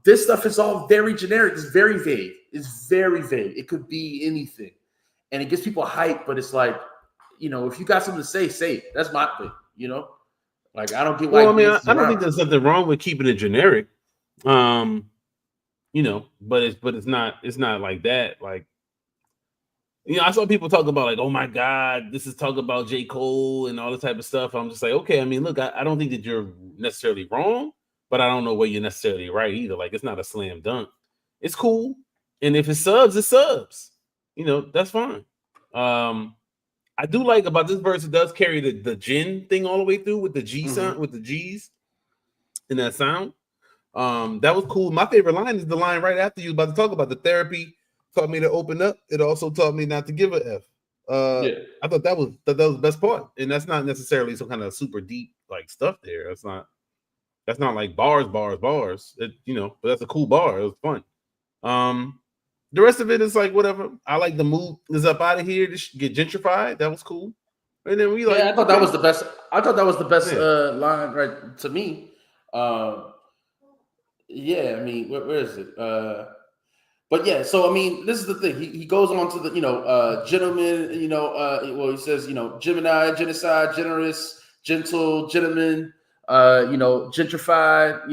This stuff is all very generic. It's very vague. It's very vague. It could be anything. And it gets people hyped, but it's like, if you got something to say it. That's my thing, Like, I don't get why. Well, I mean, I don't think there's nothing wrong with keeping it generic. But it's not like that. Like, You know, I saw people talk about like, oh my God, this is talk about J. Cole and all this type of stuff. I'm just like, okay, I mean, look, I don't think that you're necessarily wrong, but I don't know where you're necessarily right either. Like, it's not a slam dunk. It's cool. And if it subs, it subs. You know, that's fine. I do like about this verse, it does carry the gin thing all the way through with the G sound, with the G's in that sound. That was cool. My favorite line is the line right after you about to talk about the therapy taught me to open up. It also taught me not to give a F. I thought that was the best part, and that's not necessarily some kind of super deep like stuff there. That's not like bars. It, you know, but that's a cool bar. It was fun. The rest of it is like whatever. I like the move is up out of here to get gentrified. That was cool. And then we like, I thought that was the best. I thought that was the best line, right? To me, yeah. I mean, where is it? But yeah, so I mean, this is the thing. He goes on to the gentleman. Well, he says Gemini, genocide, generous, gentle, gentleman. Gentrified.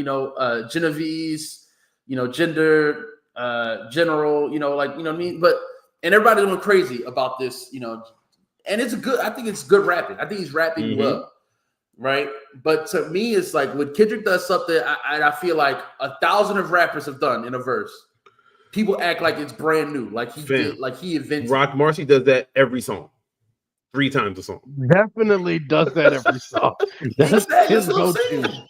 Genovese. Gender. General. What I mean. But and everybody went crazy about this. And it's good. I think it's good rapping. I think he's rapping well. Right, but to me, it's like when Kendrick does something, I feel like 1,000 of rappers have done in a verse. People act like it's brand new, like he did, like he invented. Rock Marcy does that every song, 3 times a song. Definitely does that every song. That's his go-to.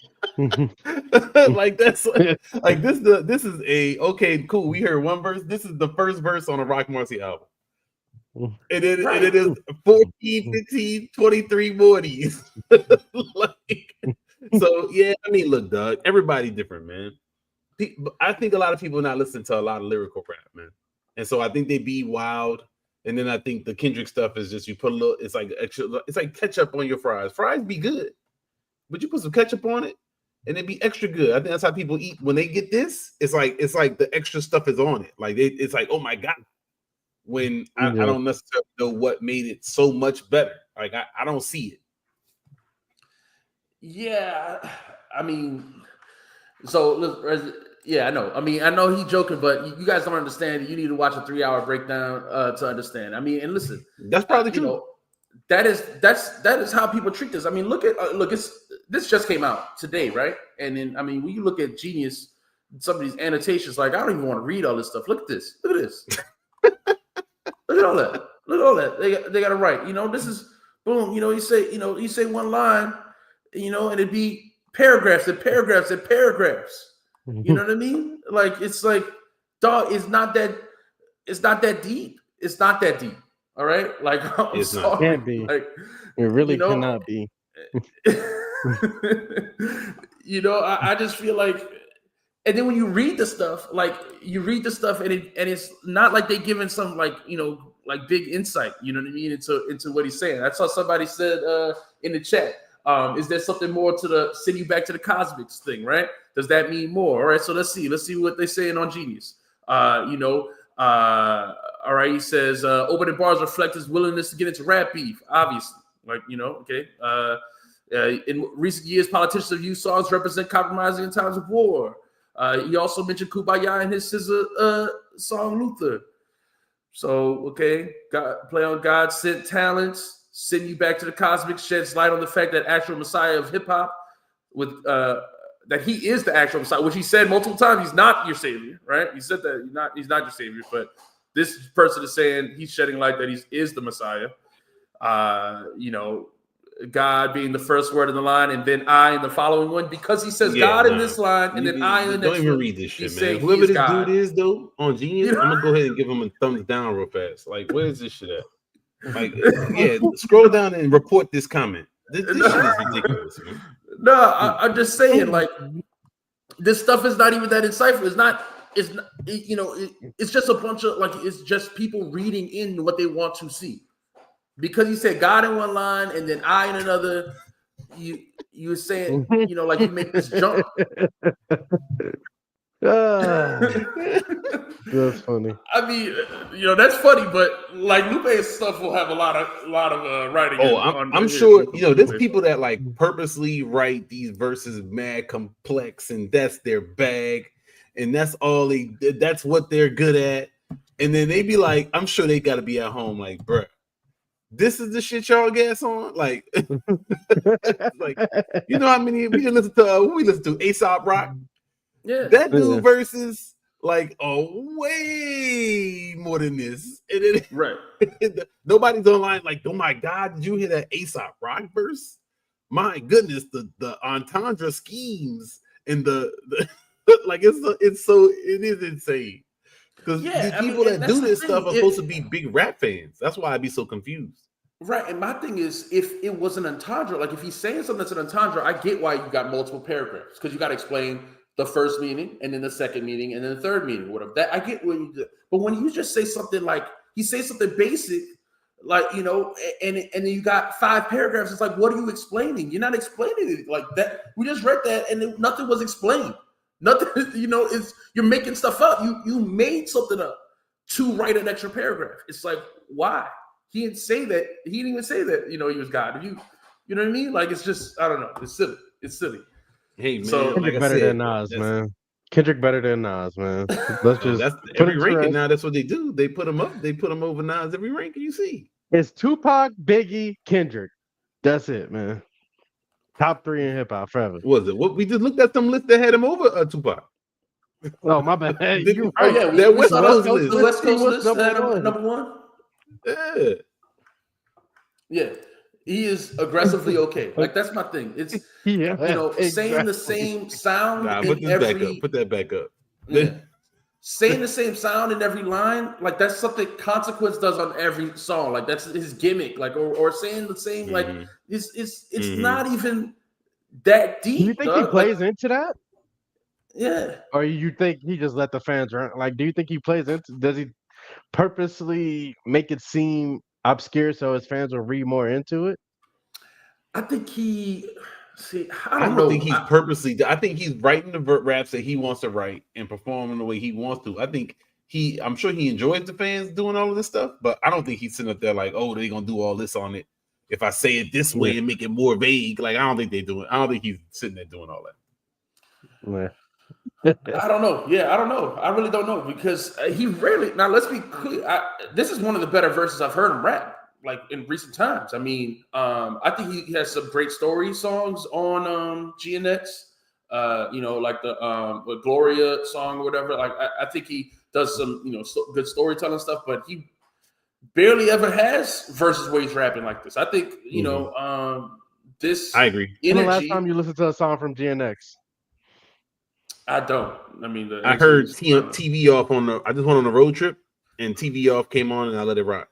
Like that's like this is a okay, cool. We heard one verse. This is the first verse on a Rock Marcy album. And it is 14, 15, 23 more these. So yeah, I mean, look, Doug, everybody different, man. I think a lot of people not listen to a lot of lyrical rap, man. And so I think they be wild. And then I think the Kendrick stuff is just you put a little, it's like extra, it's like ketchup on your fries. Fries be good, but you put some ketchup on it and it be extra good. I think that's how people eat when they get this. It's like the extra stuff is on it. Like it's like, oh my God. When I don't necessarily know what made it so much better. Like I don't see it. Yeah, I mean, so yeah, I know. I mean, I know he's joking, but you guys don't understand. You need to watch a 3-hour breakdown to understand. I mean, and listen, that's probably true. That is how people treat this. I mean, look, this just came out today, right? And then I mean, when you look at Genius, some of these annotations, like I don't even want to read all this stuff. Look at this. Look at this. Look at all that. Look at all that. They got it right. This is boom. You say one line, and it'd be paragraphs and paragraphs and paragraphs. You know what I mean? Like it's like, dog, it's not that deep. It's not that deep. All right. Like I'm sorry. It can't be. Like, it really cannot be. I just feel like. And then when you read the stuff, and it's not like they giving some like big insight, you know what I mean, into what he's saying. I saw somebody said in the chat, is there something more to send you back to the Cosmics thing, right? Does that mean more? All right, so let's see what they're saying on Genius. All right, he says opening bars reflect his willingness to get into rap beef, obviously. Okay. In recent years, politicians have used songs represent compromising in times of war. He also mentioned Kumbaya in his SZA song Luther. So, okay, play on God sent talents, send you back to the cosmic, sheds light on the fact that actual Messiah of hip hop, with that he is the actual Messiah, which he said multiple times. He's not your savior, right? He said that he's not your savior, but this person is saying he's shedding light that he is the Messiah. God being the first word in the line, and then I in the following one, because he says God in this line, and then I in the next one. Don't even read this shit, man. Whoever this dude is, though, on Genius, I'm gonna go ahead and give him a thumbs down real fast. Like, where is this shit at? Like, yeah, scroll down and report this comment. This shit is ridiculous, man. No, I'm just saying, like, this stuff is not even that insightful. It's just a bunch of it's just people reading in what they want to see. Because he said God in one line and then I in another, you were saying, like you make this jump. That's funny. I mean, that's funny, but like Lupe's stuff will have a lot of writing. Oh, I'm sure there's people that like purposely write these verses mad complex, and that's their bag, and that's all that's what they're good at. And then they be like, I'm sure they got to be at home like, bruh, this is the shit y'all gas on? Like, like, you know how many we didn't listen to? Who we listen to? A$AP Rock. Yeah, that dude versus like way more than this. And it, right. Nobody's online like, oh my god, did you hear that A$AP Rock verse? My goodness, the entendre schemes and the like it is insane. Because the people that do this stuff are supposed to be big rap fans. That's why I'd be so confused. Right, and my thing is, if it was an entendre, like if he's saying something that's an entendre, I get why you got multiple paragraphs because you got to explain the first meaning and then the second meaning and then the third meaning, whatever. That I get what you do, but when you just say something like he says something basic, like and then you got 5 paragraphs, it's like, what are you explaining? You're not explaining it like that. We just read that and nothing was explained. Nothing, it's you're making stuff up. You made something up to write an extra paragraph. It's like, why? He didn't say that. He didn't even say that, he was God. You know what I mean? Like, it's just, I don't know. It's silly. It's silly. Hey, man. So, Kendrick better than Nas, man. Kendrick better than Nas, man. Let's just that's every ranking now. That's what they do. They put him up. They put him over Nas every ranking you see. It's Tupac, Biggie, Kendrick. That's it, man. Top 3 in hip hop forever. Was it? What we just looked at some list that had him over Tupac. Oh, my bad. Hey, that West Coast list. The West Coast list number 1. Yeah. Yeah. He is aggressively okay. Like, that's my thing. It's exactly. Saying the same sound put that back up. Yeah. Saying the same sound in every line, like that's something Consequence does on every song. Like that's his gimmick. Like or saying the same, like it's not even that deep. Do you think he plays into that? Yeah. Or you think he just let the fans run? Like, do you think he plays into? Does he purposely make it seem obscure so his fans will read more into it? I think he. I don't think he's purposely. I think he's writing the raps that he wants to write and performing the way he wants to. I think I'm sure he enjoys the fans doing all of this stuff, but I don't think he's sitting up there like, oh, they're gonna do all this on it. If I say it this way and make it more vague, like I don't think they do it. I don't think he's sitting there doing all that. I don't know. Yeah, I don't know. I really don't know because he rarely. Now, let's be clear. This is one of the better verses I've heard him rap. Like in recent times. I mean, I think he has some great story songs on GNX. Like the Gloria song or whatever. Like I think he does some good storytelling stuff, but he barely ever has verses where he's rapping like this. I think this. I agree. When the last time you listened to a song from GNX? I don't. I mean, I heard TV off I just went on a road trip and TV off came on and I let it rock.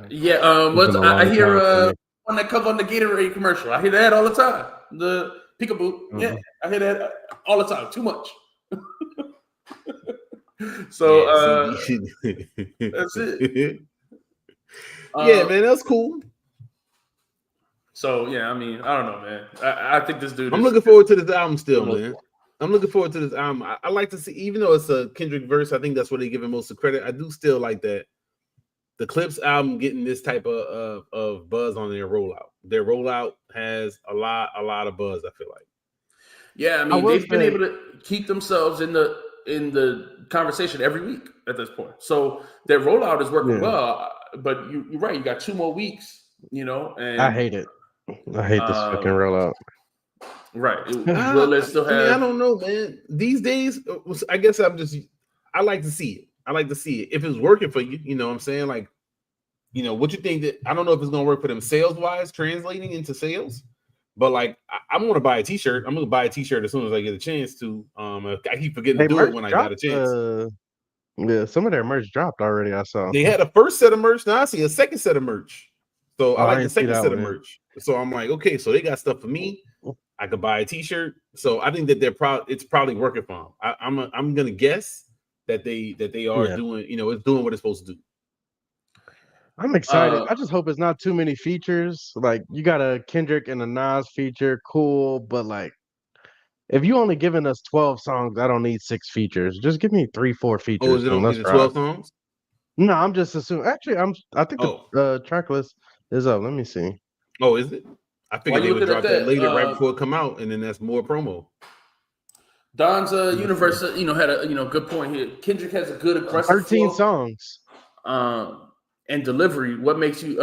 Yeah, I hear one that comes on the Gatorade commercial. I hear that all the time. The peekaboo. Yeah, I hear that all the time. Too much. So that's it. Yeah, man, that's cool. So yeah, I mean, I don't know, man. I think this dude. I'm looking forward to this album still, man. I'm looking forward to this album. I like to see, even though it's a Kendrick verse, I think that's where they give him most of the credit. I do still like that. The Clipse album getting this type of buzz on their rollout. Their rollout has a lot of buzz, I feel like. Yeah, I mean, they've been able to keep themselves in the conversation every week at this point. So their rollout is working well. But you're right, you got 2 more weeks, and I hate it. I hate this fucking rollout. Right. Will it still have? I don't know, man. These days, I guess I like to see it. I like to see it. If it's working for you, you know what I'm saying? Like, what you think that I don't know if it's gonna work for them sales wise, translating into sales, but like I'm gonna buy a t-shirt. I'm gonna buy a t-shirt as soon as I get a chance to. I keep forgetting to do it when I got a chance. Yeah, some of their merch dropped already. I saw they had a first set of merch. Now I see a second set of merch. So I like the second set of merch. So I'm like, okay, so they got stuff for me. I could buy a t-shirt. So I think that it's probably working for them. I'm gonna guess that they are doing, it's doing what it's supposed to do. I'm excited. I just hope it's not too many features. Like you got a Kendrick and a Nas feature, cool, but like if you only giving us 12 songs, I don't need 6 features. Just give me 3-4 features. Oh, is it 12 songs? No, I'm just assuming. Actually, I think the track list is up. Let me see. Oh, is it? I figured they would drop that later, right before it come out, and then that's more promo. Don's universe, had a good point here. Kendrick has a good aggressive 13 flow, songs. And delivery. What makes you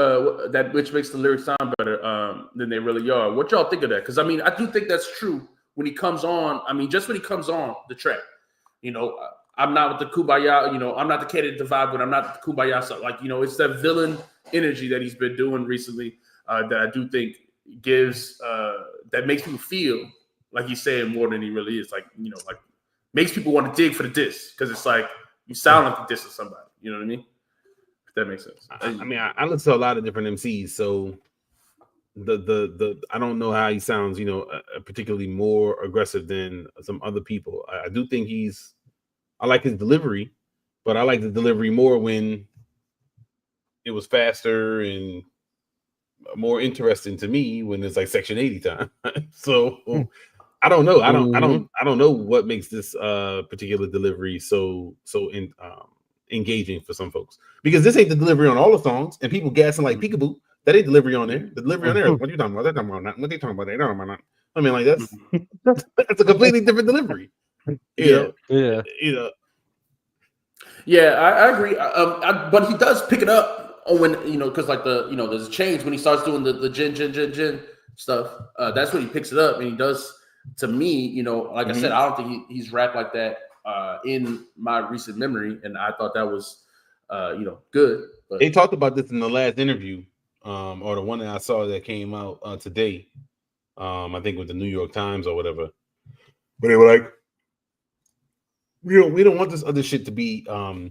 which makes the lyrics sound better than they really are? What y'all think of that? Because I mean, I do think that's true when he comes on. I mean, just when he comes on the track, I'm not with the kumbaya. I'm not the candidate to vibe, but I'm not the kumbaya. So it's that villain energy that he's been doing recently that I do think gives that makes people feel like he's saying more than he really is. Like makes people want to dig for the diss because it's like you sound like you dissing somebody. You know what I mean? If that makes sense. I mean, I listen to a lot of different MCs, so the I don't know how he sounds. Particularly more aggressive than some other people. I do think I like his delivery, but I like the delivery more when it was faster and more interesting to me when it's like Section 80 time. So I don't know. I don't know what makes this particular delivery so engaging for some folks, because this ain't the delivery on all the songs, and people gassing like peekaboo. That ain't delivery on there. The delivery on there. What are you talking about? They're talking about that. What they talking about? They don't about that. I mean, like that's a completely different delivery. Yeah. Yeah, I agree. But he does pick it up when because there's a change when he starts doing the gin stuff. That's when he picks it up, and he does. To me, like I said, I don't think he's rapped like that in my recent memory, and I thought that was good. But they talked about this in the last interview, or the one that I saw that came out today. I think with the New York Times or whatever. But they were like, we don't want this other shit to be a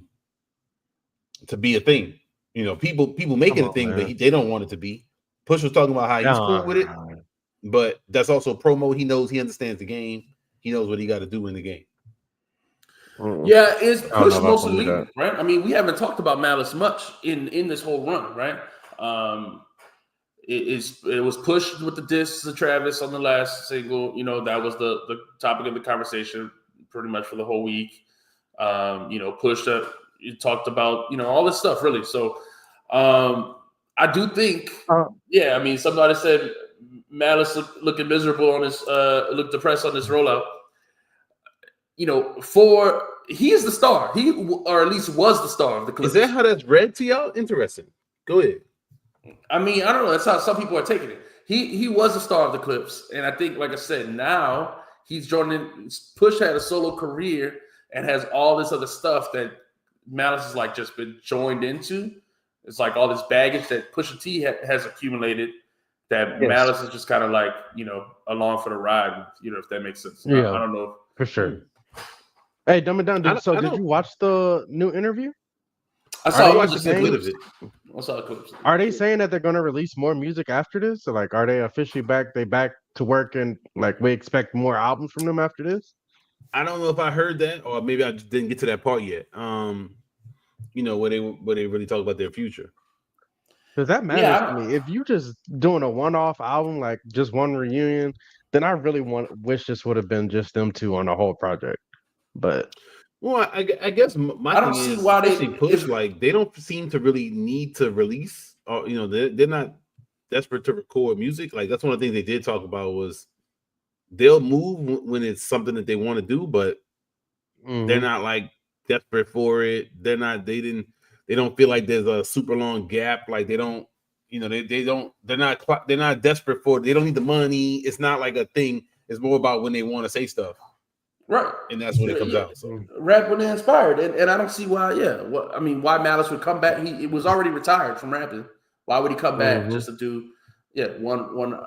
thing. People make it a thing, but they don't want it to be. Push was talking about how he's cool with it, but that's also promo. He knows, he understands the game. He knows what he got to do in the game. Yeah, is Push mostly leading, right? I mean, we haven't talked about Malice much in this whole run, right? It was Push with the diss to Travis on the last single. That was the topic of the conversation pretty much for the whole week. Push that you talked about, all this stuff really. So I do think, I mean, somebody said Malice looking miserable on his looked depressed on this rollout. He is the star. He or at least was the star of the Clipse. Is that how that's read to y'all? Interesting. Go ahead. I mean, I don't know. That's how some people are taking it. He was the star of the Clipse, and I think, like I said, now he's joining. Push had a solo career and has all this other stuff that Malice has like just been joined into. It's like all this baggage that Pusha T has accumulated that Malice is just kind of like along for the ride. If that makes sense. Yeah, I don't know for sure. Hey, dumb it down, dude. So, did you watch the new interview? I saw a bit of it. I saw clips. Are they saying that they're going to release more music after this? So, are they officially back? They back to work, and we expect more albums from them after this? I don't know if I heard that, or maybe I just didn't get to that part yet. Where they really talk about their future. Because that matters to me. If you just doing a one-off album, like just one reunion, then I really wish this would have been just them two on the whole project. But I guess my thing is, why they push they don't seem to really need to release, or they're not desperate to record music. Like that's one of the things they did talk about was they'll move when it's something that they want to do, but they're not like desperate for it. They don't feel like there's a super long gap. Like they don't, they're not desperate for it. They don't need the money. It's not like a thing. It's more about when they want to say stuff. Right. And that's when it comes out. So rap when they're inspired. And I don't see why, why Malice would come back. He was already retired from rapping. Why would he come back just to do one?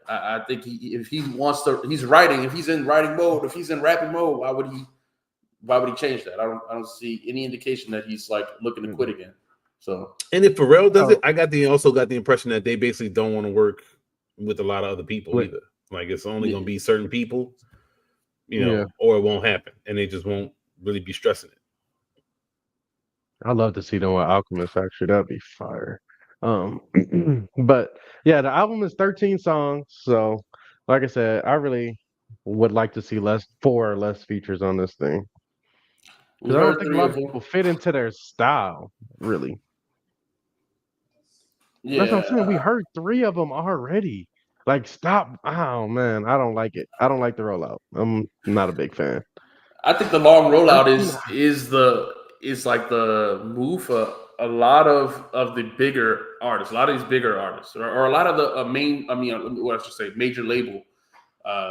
I think if he wants to, he's writing, if he's in writing mode, if he's in rapping mode, why would he change that? I don't see any indication that he's like looking to quit again. So, and if Pharrell does it, I also got the impression that they basically don't want to work with a lot of other people either. Like it's only going to be certain people, or it won't happen, and they just won't really be stressing it. I'd love to see them with Alchemist. Actually, that'd be fire. But yeah, the album is 13 songs. So, like I said, I really would like to see 4 or less features on this thing. Because I don't think a lot of people fit into their style, really. Yeah, that's what I'm saying. We heard 3 of them already. Like, stop. Oh man, I don't like it. I don't like the rollout. I'm not a big fan. I think the long rollout is like the move for a lot of the bigger artists, a lot of these bigger artists, or a lot of the main. I mean, what I should say, major label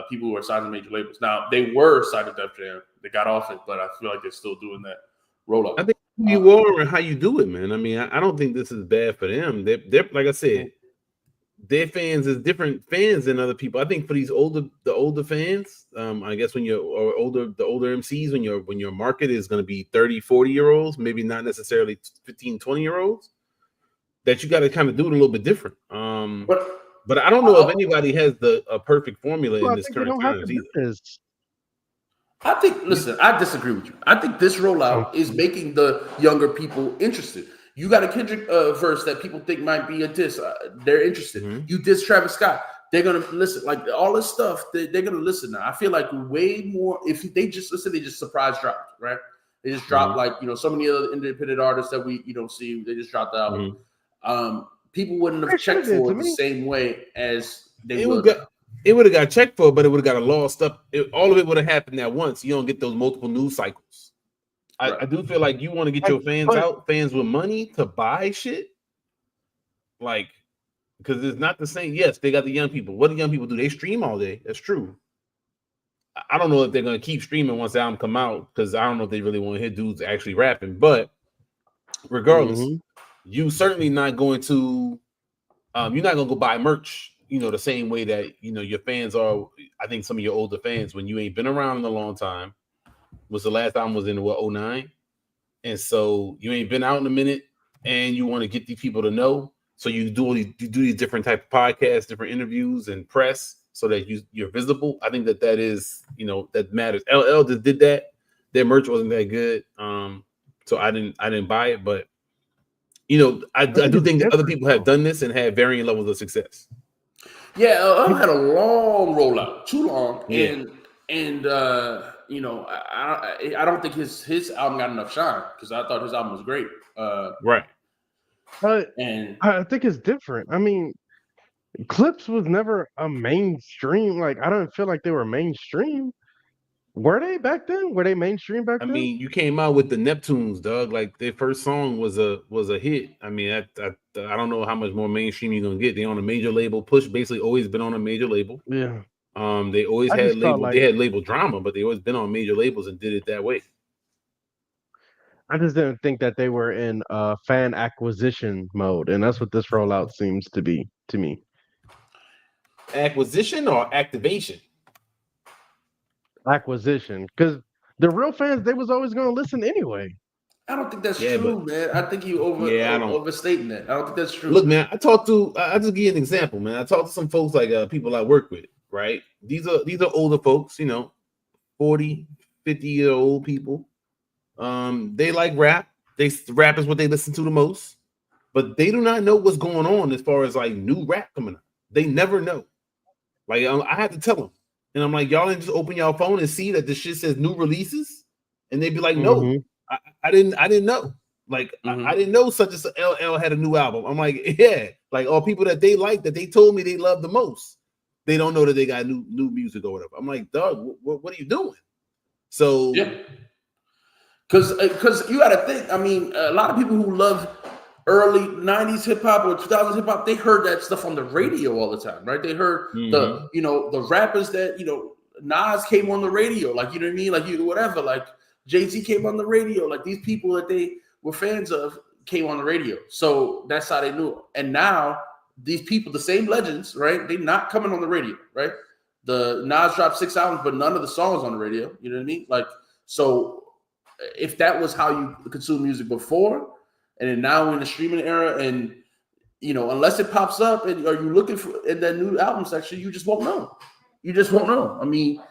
people who are signed to major labels. Now they were signed to Def Jam. They got off it, but I feel like they're still doing that rollout. I think who you are and how you do it, man. I mean, I don't think this is bad for them. They're like I said, their fans is different fans than other people. I think for these older fans, I guess when you're the older MCs, when your market is going to be 30, 40-year-olds, maybe not necessarily 15, 20-year-olds, that you got to kind of do it a little bit different. But I don't know if anybody has a perfect formula in this current times either. I think, listen, I disagree with you. I think this rollout is making the younger people interested. You got a Kendrick verse that people think might be a diss. They're interested. Mm-hmm. You diss Travis Scott. They're going to listen. Like all this stuff, they're going to listen now. I feel like way more, if they just listen, they just surprise dropped, right? They just dropped like, so many other independent artists that we don't see. They just dropped the album. People wouldn't have checked for it the same way as they would. It would have got checked for, but it would have got lost up. All of it would have happened at once. You don't get those multiple news cycles. Right. I do feel like you want to get your fans out, fans with money to buy shit. Like, because it's not the same. Yes, they got the young people. What do young people do? They stream all day. That's true. I don't know if they're going to keep streaming once the album come out, because I don't know if they really want to hear dudes actually rapping. But regardless, you certainly not going to, you're not going to go buy merch, the same way that, your fans are. I think some of your older fans, when you ain't been around in a long time, was the last album was in 2009, and so you ain't been out in a minute, and you want to get these people to know. So you do these different type of podcasts, different interviews, and press, so that you're visible. I think that is, that matters. LL just did that. Their merch wasn't that good, so I didn't buy it. But I do think that other people have done this and had varying levels of success. Yeah, LL had a long rollout, too long, and I don't think his album got enough shine, because I thought his album was great. Right. And I think it's different. I mean, Clipse was never a mainstream. Like, I don't feel like they were mainstream. Were they back then? Were they mainstream back then? I mean, you came out with the Neptunes, Doug. Like, their first song was a hit. I mean, I don't know how much more mainstream you're gonna get. They on a major label. Push basically always been on a major label. Yeah. They always had label. They had label drama, but they always been on major labels and did it that way. I just didn't think that they were in fan acquisition mode, and that's what this rollout seems to be to me. Acquisition or activation? Acquisition, because the real fans, they was always going to listen anyway. I don't think that's true, man. I think you overstating that. I don't think that's true. Look, man, I'll just give you an example, man. I talked to some folks like people I work with, right? These are older folks, 40, 50-year-old people. They like rap. Rap is what they listen to the most, but they do not know what's going on as far as like new rap coming up. They never know. Like, I had to tell them, and I'm like, y'all didn't just open your phone and see that the shit says new releases, and they'd be like, no, I didn't know. Like, I didn't know such as LL had a new album. I'm like, yeah, like all people that they like, that they told me they love the most, they don't know that they got new music or whatever. I'm like, dog, what are you doing? So yeah. Because you got to think, I mean, a lot of people who love early 90s hip-hop or 2000s hip-hop, they heard that stuff on the radio all the time, right? They heard the rappers that, Nas came on the radio, like, you know what I mean? Like, whatever, like Jay-Z came on the radio, like these people that they were fans of came on the radio. So that's how they knew it. And now these people, the same legends, right? They're not coming on the radio, right? The Nas dropped 6 albums, but none of the songs on the radio, you know what I mean? Like, so if that was how you consume music before, and then now we're in the streaming era, and unless it pops up and are you looking for in that new album section, you just won't know. You just won't know. I mean,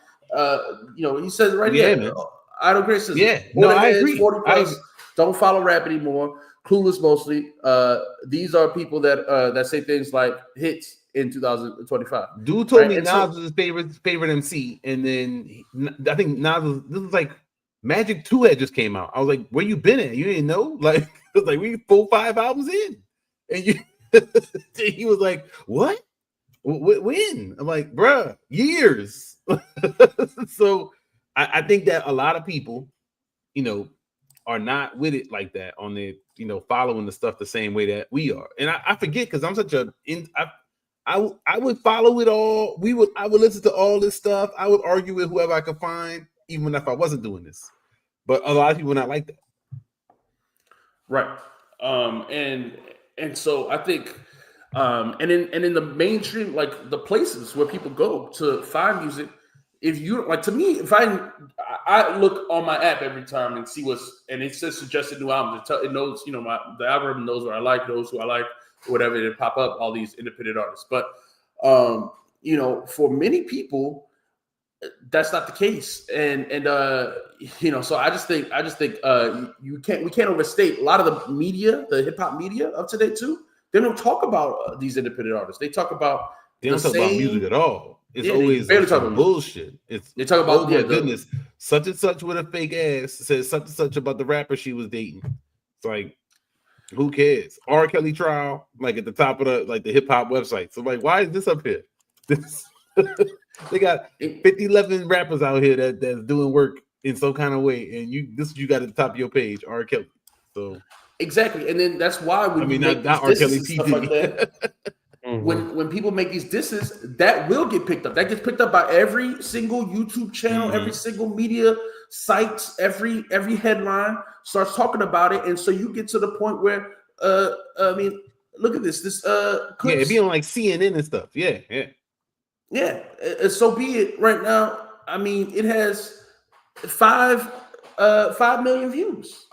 he says right there, Idle Grace says, I agree. 40 plus, don't follow rap anymore. Clueless mostly. These are people that say things like hits in 2025. Dude told me Nas was his favorite MC, and then I think Nas this was like Magic 2 had just came out. I was like, where you been at? You didn't know? Like, we 4-5 albums in. And he was like, what? When? I'm like, bruh, years. So I think that a lot of people, are not with it like that on the, following the stuff the same way that we are. And I forget because I'm such I would follow it all. I would listen to all this stuff. I would argue with whoever I could find, even if I wasn't doing this. But a lot of people not like that. Right. And so I think and in the mainstream, like the places where people go to find music, if you like, to me, if I look on my app every time and see and it says suggested new albums. It knows, the algorithm knows what I like, knows who I like, whatever. It pop up all these independent artists. But for many people, that's not the case. And so I just think we can't overstate a lot of the media, the hip hop media of today too. They don't talk about these independent artists. They talk about they don't talk about music at all. It's always like bullshit. They talk about, goodness, such and such with a fake ass says such and such about the rapper she was dating. It's like, who cares? R. Kelly trial, like at the top of the hip hop website. So like, why is this up here? They got 11 rappers out here that's doing work in some kind of way, and you got at the top of your page, R. Kelly. So exactly, and then that's why not R. Kelly, P. Like that. When people make these disses, that will get picked up. That gets picked up by every single YouTube channel, every single media site, every headline starts talking about it, and so you get to the point where, look at this Clipse. It being like CNN and stuff. Yeah. So be it. Right now, I mean, it has 5 million views,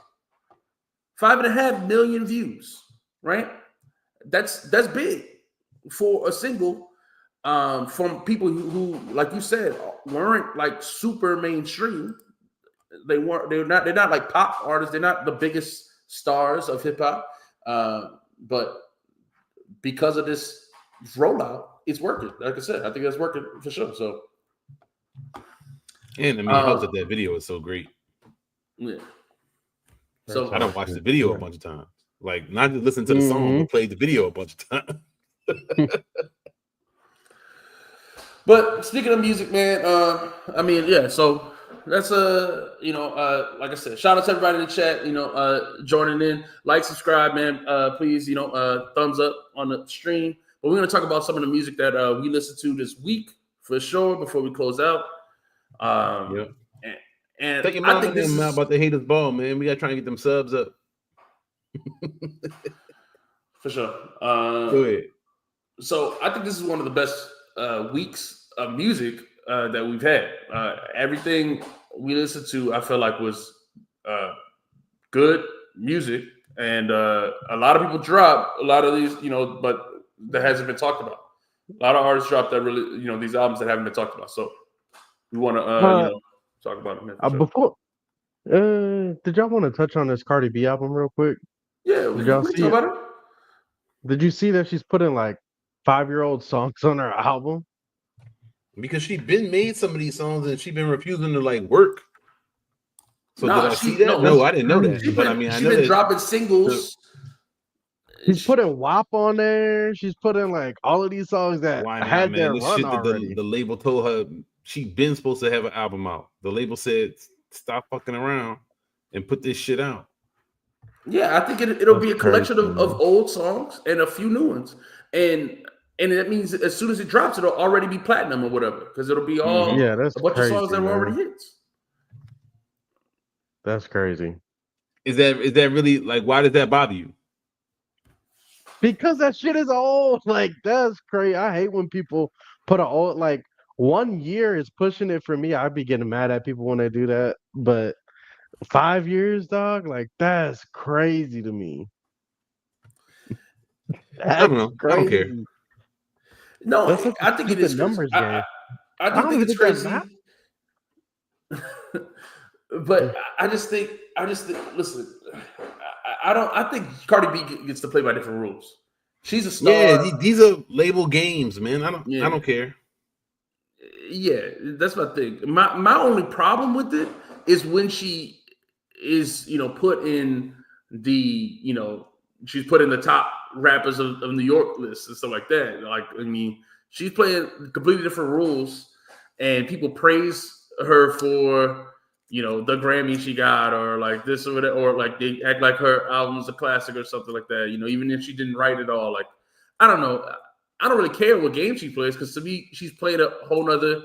5.5 million views. Right, that's big for a single from people who, like you said, weren't like super mainstream. They're not like pop artists. They're not the biggest stars of hip hop. But because of this rollout, it's working. Like I said, I think that's working for sure. So, and I mean, it helps that video is so great. Yeah. So I don't watch the video a bunch of times. Like, not just listen to the song, but play the video a bunch of times. But speaking of music, man, so that's like I said, shout out to everybody in the chat, joining in, like, subscribe, man. Please, thumbs up on the stream. But we're gonna talk about some of the music that we listened to this week for sure before we close out. And take your mom and them out about the haters ball, man. We gotta try and get them subs up. For sure. Go ahead. So I think this is one of the best weeks of music that we've had. Everything we listened to, I feel like, was good music, and a lot of people dropped a lot of these, but that hasn't been talked about. A lot of artists dropped that really, these albums that haven't been talked about. So we want to, talk about them. Sure. Before, did y'all want to touch on this Cardi B album real quick? Yeah, did y'all see about it? Did you see that she's putting like 5-year-old songs on her album? Because she been made some of these songs and she been refusing to like work. So did I see that? No, I didn't know that. But I mean, she's been dropping singles. She's putting WAP on there. She's putting like all of these songs that had their run already. The label told her she been supposed to have an album out. The label said, "Stop fucking around and put this shit out." Yeah, I think it'll be a collection of old songs and a few new ones, and that means as soon as it drops, it'll already be platinum or whatever, because it'll be all that's a bunch of songs that were already hits. That's crazy. Is that really like? Why does that bother you? Because that shit is old. Like, that's crazy. I hate when people put an old, like, 1 year is pushing it for me. I'd be getting mad at people when they do that. But 5 years, dog, like, that's crazy to me. I don't know. Crazy. I don't care. No, I think it is numbers game. I think it's crazy. But I just think. Listen, I think Cardi B gets to play by different rules. She's a star. Yeah, these are label games, man. I don't care. Yeah, that's my thing. My only problem with it is when she is, put in the, she's put in the top rappers of New York list and stuff like that. Like, I mean, she's playing completely different rules, and people praise her for the Grammy she got, or like this or whatever, or like they act like her album's a classic or something like that. Even if she didn't write it all, like I don't know. I don't really care what game she plays because to me, she's played a whole nother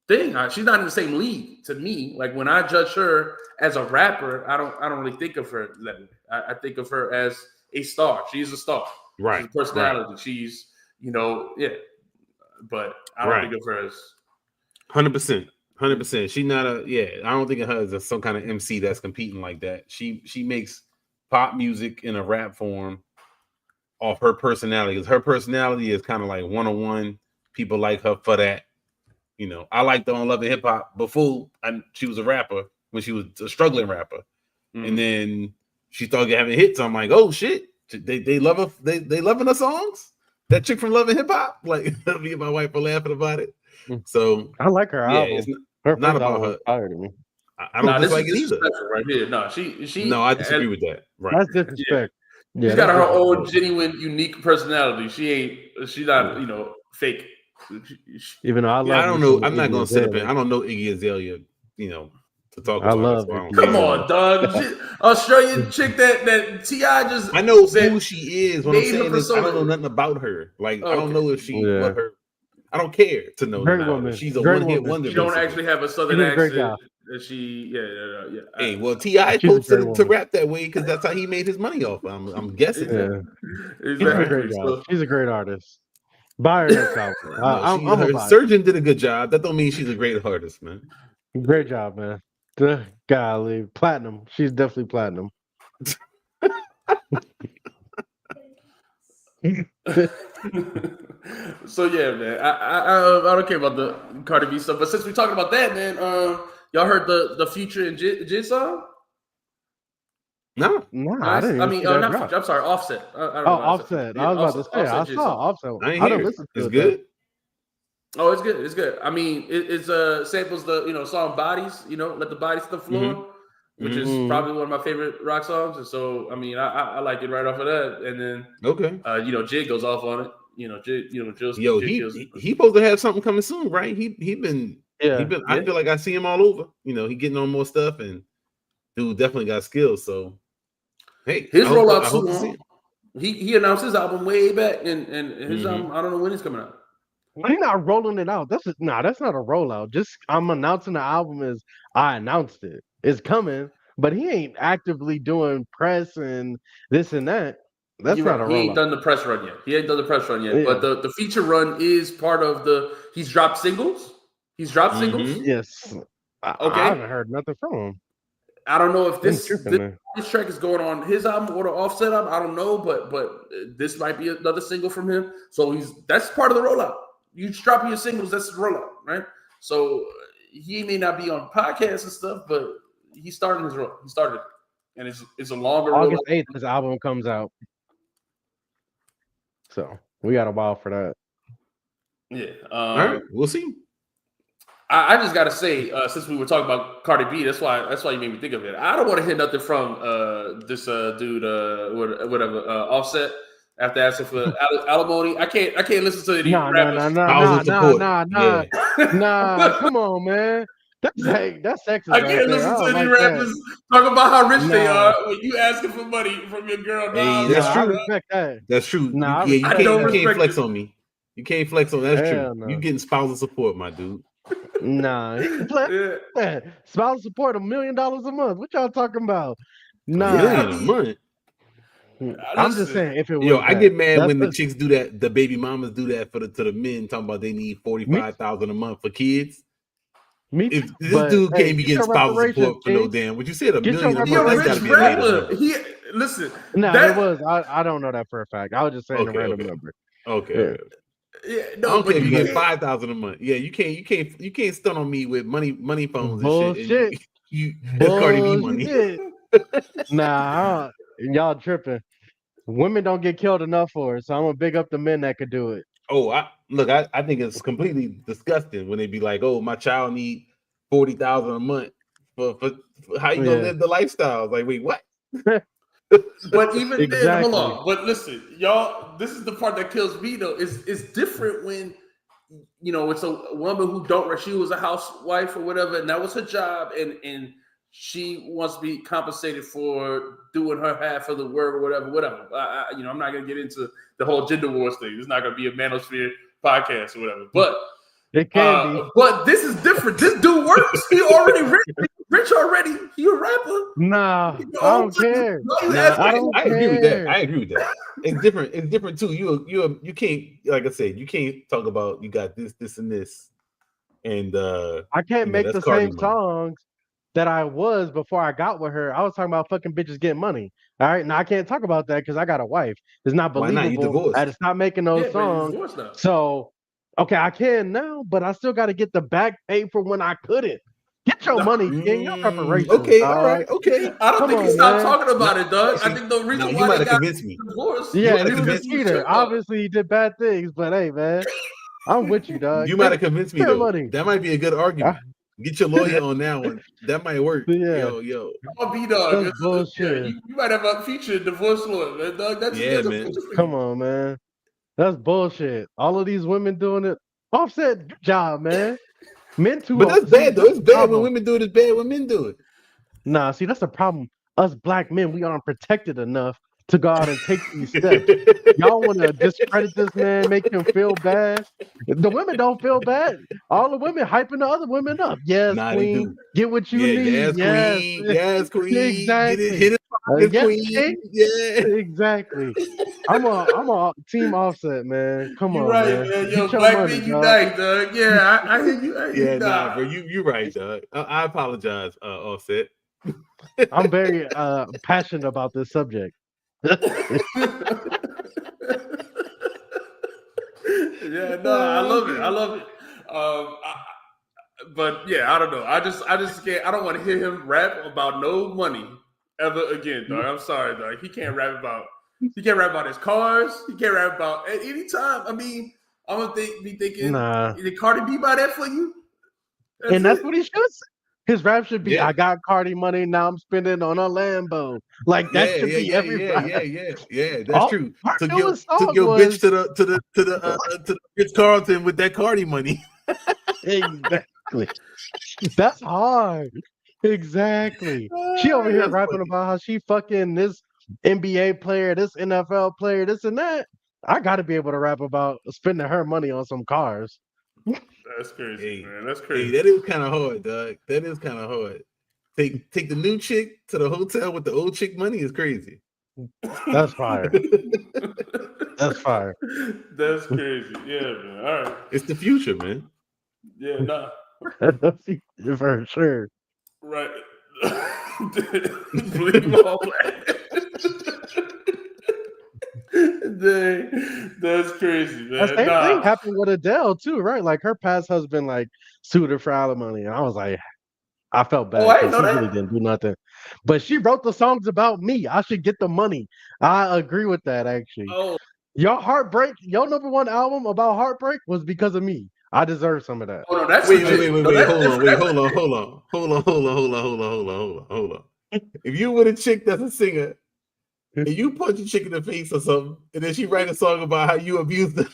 thing. She's not in the same league to me. Like when I judge her as a rapper, I don't really think of her that way. I think of her as a star. She's a star. Right. She's a personality. Right. She's but I don't think of her as 100%. 100%. She's not I don't think of her as some kind of MC that's competing like that. She makes pop music in a rap form off her personality, because her personality is kind of like one-on-one. People like her for that. I liked her on Love and Hip Hop before she was a rapper, when she was a struggling rapper. Mm-hmm. And then she started having hits. I'm like, oh shit, they love her. They loving her songs. That chick from Love and Hip Hop, like me and my wife were laughing about it. So I like her album. It's not about her. Tired of me. I don't dislike it either. Right here, no, she. No, I disagree with that. Right, that's disrespect. Yeah, she's got her own genuine, unique personality. She's not, fake. Even though I don't know. I'm not gonna sit up and I don't know Iggy Azalea, to talk about. I love her. Come on, dog. Australian chick that T.I. just. I know who she is. What I'm saying is I don't know nothing about her. Like I don't know if she what her. I don't care to know. She's a one-hit wonder. She don't actually have a southern accent. She Hey, well, T.I. posted to rap that way because that's how he made his money off. I'm guessing. Yeah. Exactly. She's a great artist. Buy her next album. Her surgeon did a good job. That don't mean she's a great artist, man. Great job, man. Golly, platinum. She's definitely platinum. So yeah, man. I don't care about the Cardi B stuff, but since we're talking about that, man, y'all heard the Future and Jid song? No, I didn't. Not Future. I'm sorry, Offset. Offset. I was about to say I saw Offset. I don't listen to it. It's good. Oh, it's good. It's good. I mean, it's samples the song "Bodies." Let the bodies hit the floor, which is probably one of my favorite rock songs. And so, I mean, I like it right off of that. And then, Jid goes off on it. Jid, he supposed to have something coming soon, right? He been. I feel like I see him all over. He getting on more stuff, and dude definitely got skills. So, hey, his rollout too. He announced his album way back, and his album, I don't know when it's coming out. He's not rolling it out. That's not a rollout. Just I'm announcing the album as I announced it. It's coming, but he ain't actively doing press and this and that. That's not a rollout. He ain't done the press run yet. Yeah. But the feature run is part of he's dropped singles. Singles. Yes. Okay. I haven't heard nothing from him. I don't know if this track is going on his album or the Offset album. I don't know, but this might be another single from him. So that's part of the rollout. You dropping your singles, that's the rollout, right? So he may not be on podcasts and stuff, but he's starting his rollout. He started it. And it's a longer August 8th, his album comes out. So we got a while for that. Yeah. All right, we'll see. I just gotta say, since we were talking about Cardi B, that's why you made me think of it. I don't want to hear nothing from this dude, Offset. After asking for alimony, I can't listen to any rappers. Nah. Come on, man. That's sexist. I can't listen to any rappers talk about how rich they are when you asking for money from your girl. Hey, that's true. That's true. You can't flex on me. You can't flex on me. That's true. No. You getting spousal support, my dude. Nah, spousal support $1 million a month. What y'all talking about? Nah, $1 million a month. I'm just saying, if it was I get mad when the chicks do that. The baby mamas do that to the men, talking about they need $45,000 a month for kids. This dude can't be getting spousal support for no damn. What you said, $1 million a month? That's gotta be listen. No, it was. I don't know that for a fact. I was just saying a random number. Okay. Yeah, no, I don't care if you get $5,000 a month. Yeah, you can't stun on me with money phones and shit. You Cardi B money. Nah, y'all tripping. Women don't get killed enough for it, so I'm gonna big up the men that could do it. Oh, I think it's completely disgusting when they be like, "Oh, my child need $40,000 a month for how you gonna live the lifestyle?" Like, wait, what? But even then, hold on. But listen, y'all, this is the part that kills me though. It's different when it's a woman who she was a housewife or whatever, and that was her job, and she wants to be compensated for doing her half of the work or whatever. I'm not going to get into the whole gender wars thing. It's not going to be a manosphere podcast or whatever. But it can be. But this is different. This dude works. He already rich already. He a rapper. Nah, I don't care. I agree with that. I agree with that. It's different. It's different too. You can't, like I said, you can't talk about you got this, and this, and I can't make the same songs that I was before I got with her. I was talking about fucking bitches getting money. All right, now I can't talk about that because I got a wife. It's not believable. Why not? You divorced. I just not making those songs. So okay, I can now, but I still got to get the back pay for when I couldn't. Get your money, King. Your preparation. Okay, all right, okay. I don't think he stopped talking about it, Doug. I think the reason why they got divorced. Yeah, he was a cheater. Obviously, he did bad things, but hey, man, I'm with you, dog. You might have convinced me, though. Money. That might be a good argument. Get your lawyer on that one. That might work. Yeah. Yo. I'll be dog. That's bullshit. You might have a featured divorce lawyer, man, dog. That's man. Come on, man. That's bullshit. All of these women doing it. Offset, good job, man. Men too. But that's bad, though. It's bad when women do it. It's bad when men do it. Nah, see, that's the problem. Us black men, we aren't protected enough to go out and take these steps. Y'all want to discredit this man, make him feel bad. The women don't feel bad. All the women hyping the other women up. Yes, queen. Get what you need. Yes, queen. Exactly. Hit it, queen. Yeah, exactly. I'm a team Offset, man. Come on, right, man. Yo, black men unite, dog. Yeah, I hear you. Nah, bro. You right, dog. I apologize, Offset. I'm very passionate about this subject. Yeah, no, I love it. But yeah, I don't know. I just can't. I don't want to hear him rap about no money ever again, dog. I'm sorry, dog. He can't rap about his cars. He can't rap about at any time. I mean, I'm gonna be thinking, did Cardi B buy that for you? That's what he should say. His rap should be, I got Cardi money, now I'm spending on a Lambo. Like that should be every Yeah, that's true. Took your bitch to the Ritz-Carlton with that Cardi money. Exactly. That's hard. Exactly. She over here rapping about how she fucking this NBA player, this NFL player, this and that. I gotta be able to rap about spending her money on some cars. That's crazy, man. That's crazy. That is kind of hard, dog. That is kind of hard. Take the new chick to the hotel with the old chick money is crazy. That's fire. That's fire. That's crazy. Yeah, man. All right. It's the future, man. Yeah, nah. For sure. Right. Believe all that. Dang, that's crazy, man. The same thing happened with Adele too, right? Like her past husband, like sued her for alimony, and I was like, I felt bad because she really didn't do nothing. But she wrote the songs about me. I should get the money. I agree with that, actually. Oh. Your heartbreak, your number one album about heartbreak was because of me. I deserve some of that. Oh no, that's wait. Hold on. If you were a chick that's a singer, and you punch a chick in the face or something, and then she write a song about how you abused her.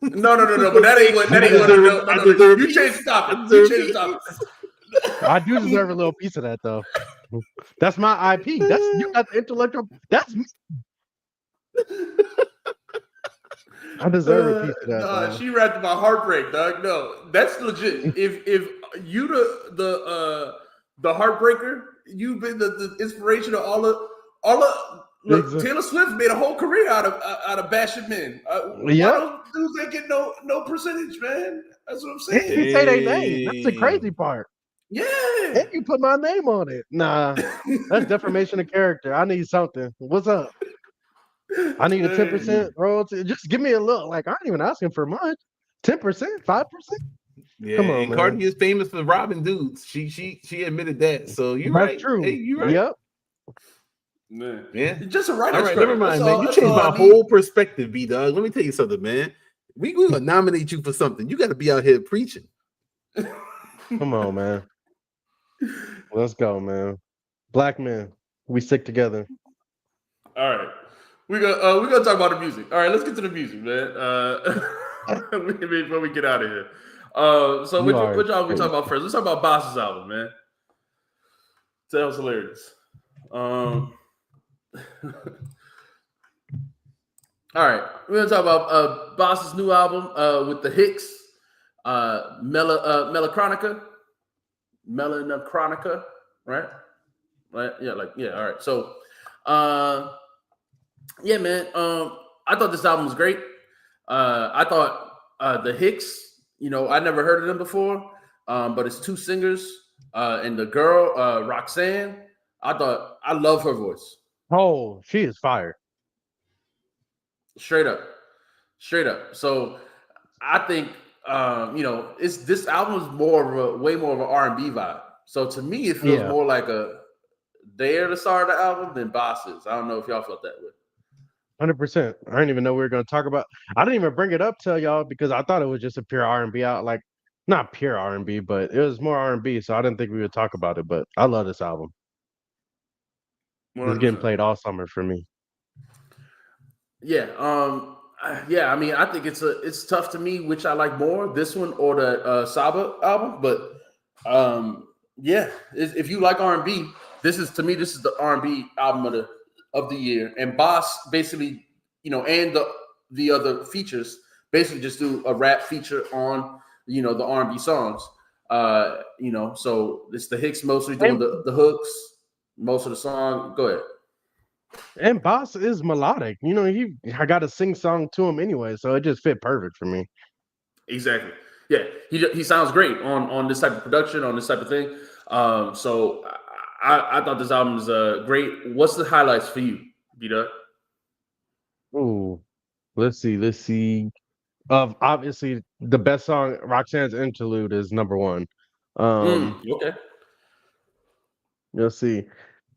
No. But that ain't what. No. You changed the topic. I do deserve a little piece of that, though. That's my IP. That's you got the intellectual. That's me. I deserve a piece of that. No, she rapped about heartbreak, dog. No, that's legit. If you the heartbreaker, you've been the inspiration of all of. Look, Taylor Swift made a whole career out of bashing men. Yeah, dudes ain't get no percentage, man. That's what I'm saying. And you say their name. That's the crazy part. Yeah, and you put my name on it. Nah, that's defamation of character. I need something. What's up? I need a 10% royalty. Just give me a look. Like I ain't even asking for much. 10%, 5%. Yeah, come on, and man. Cardi is famous for robbing dudes. She admitted that. So you're right. True. Hey, you're right. Yep. Man. Yeah, just a writer. All right, never mind, man. You changed my whole perspective, B-Dog. Let me tell you something, man. We gonna nominate you for something. You got to be out here preaching. Come on, man. Let's go, man. Black men, we stick together. All right, we're gonna talk about the music. All right, let's get to the music, man. before we get out of here. So what y'all we talking about first? Let's talk about Boss's album, man. That was hilarious. All right, we're gonna talk about Boss's new album with the Hicks, Melanchronica, right? Right? Yeah, all right. So, yeah, man. I thought this album was great. I thought the Hicks, I never heard of them before, but it's two singers, and the girl, Roxanne. I love her voice. Oh, she is fire. Straight up. So I think this album is way more of an R&B vibe. So to me, it feels more like they're the star of the album than Boss is. I don't know if y'all felt that way. 100%. I didn't even know we were going to talk about. I didn't even bring it up to y'all because I thought it was just a pure R&B out, like not pure R&B, but it was more R&B. So I didn't think we would talk about it. But I love this album. 100%. It's getting played all summer for me. Yeah. Yeah. I mean, I think it's tough to me which I like more, this one or the Saba album. But yeah, if you like R&B, this is the R&B album of the year. And Boss basically, and the other features basically just do a rap feature on the R&B songs. So it's the Hicks mostly doing the hooks, most of the song. Go ahead. And Boss is melodic. I got to sing song to him anyway, so it just fit perfect for me. Exactly. Yeah, he sounds great on this type of production, on this type of thing. So I thought this album was great. What's the highlights for you, B-Dub? Ooh, let's see. Obviously, the best song, Roxanne's Interlude, is number one. Okay. Let's see.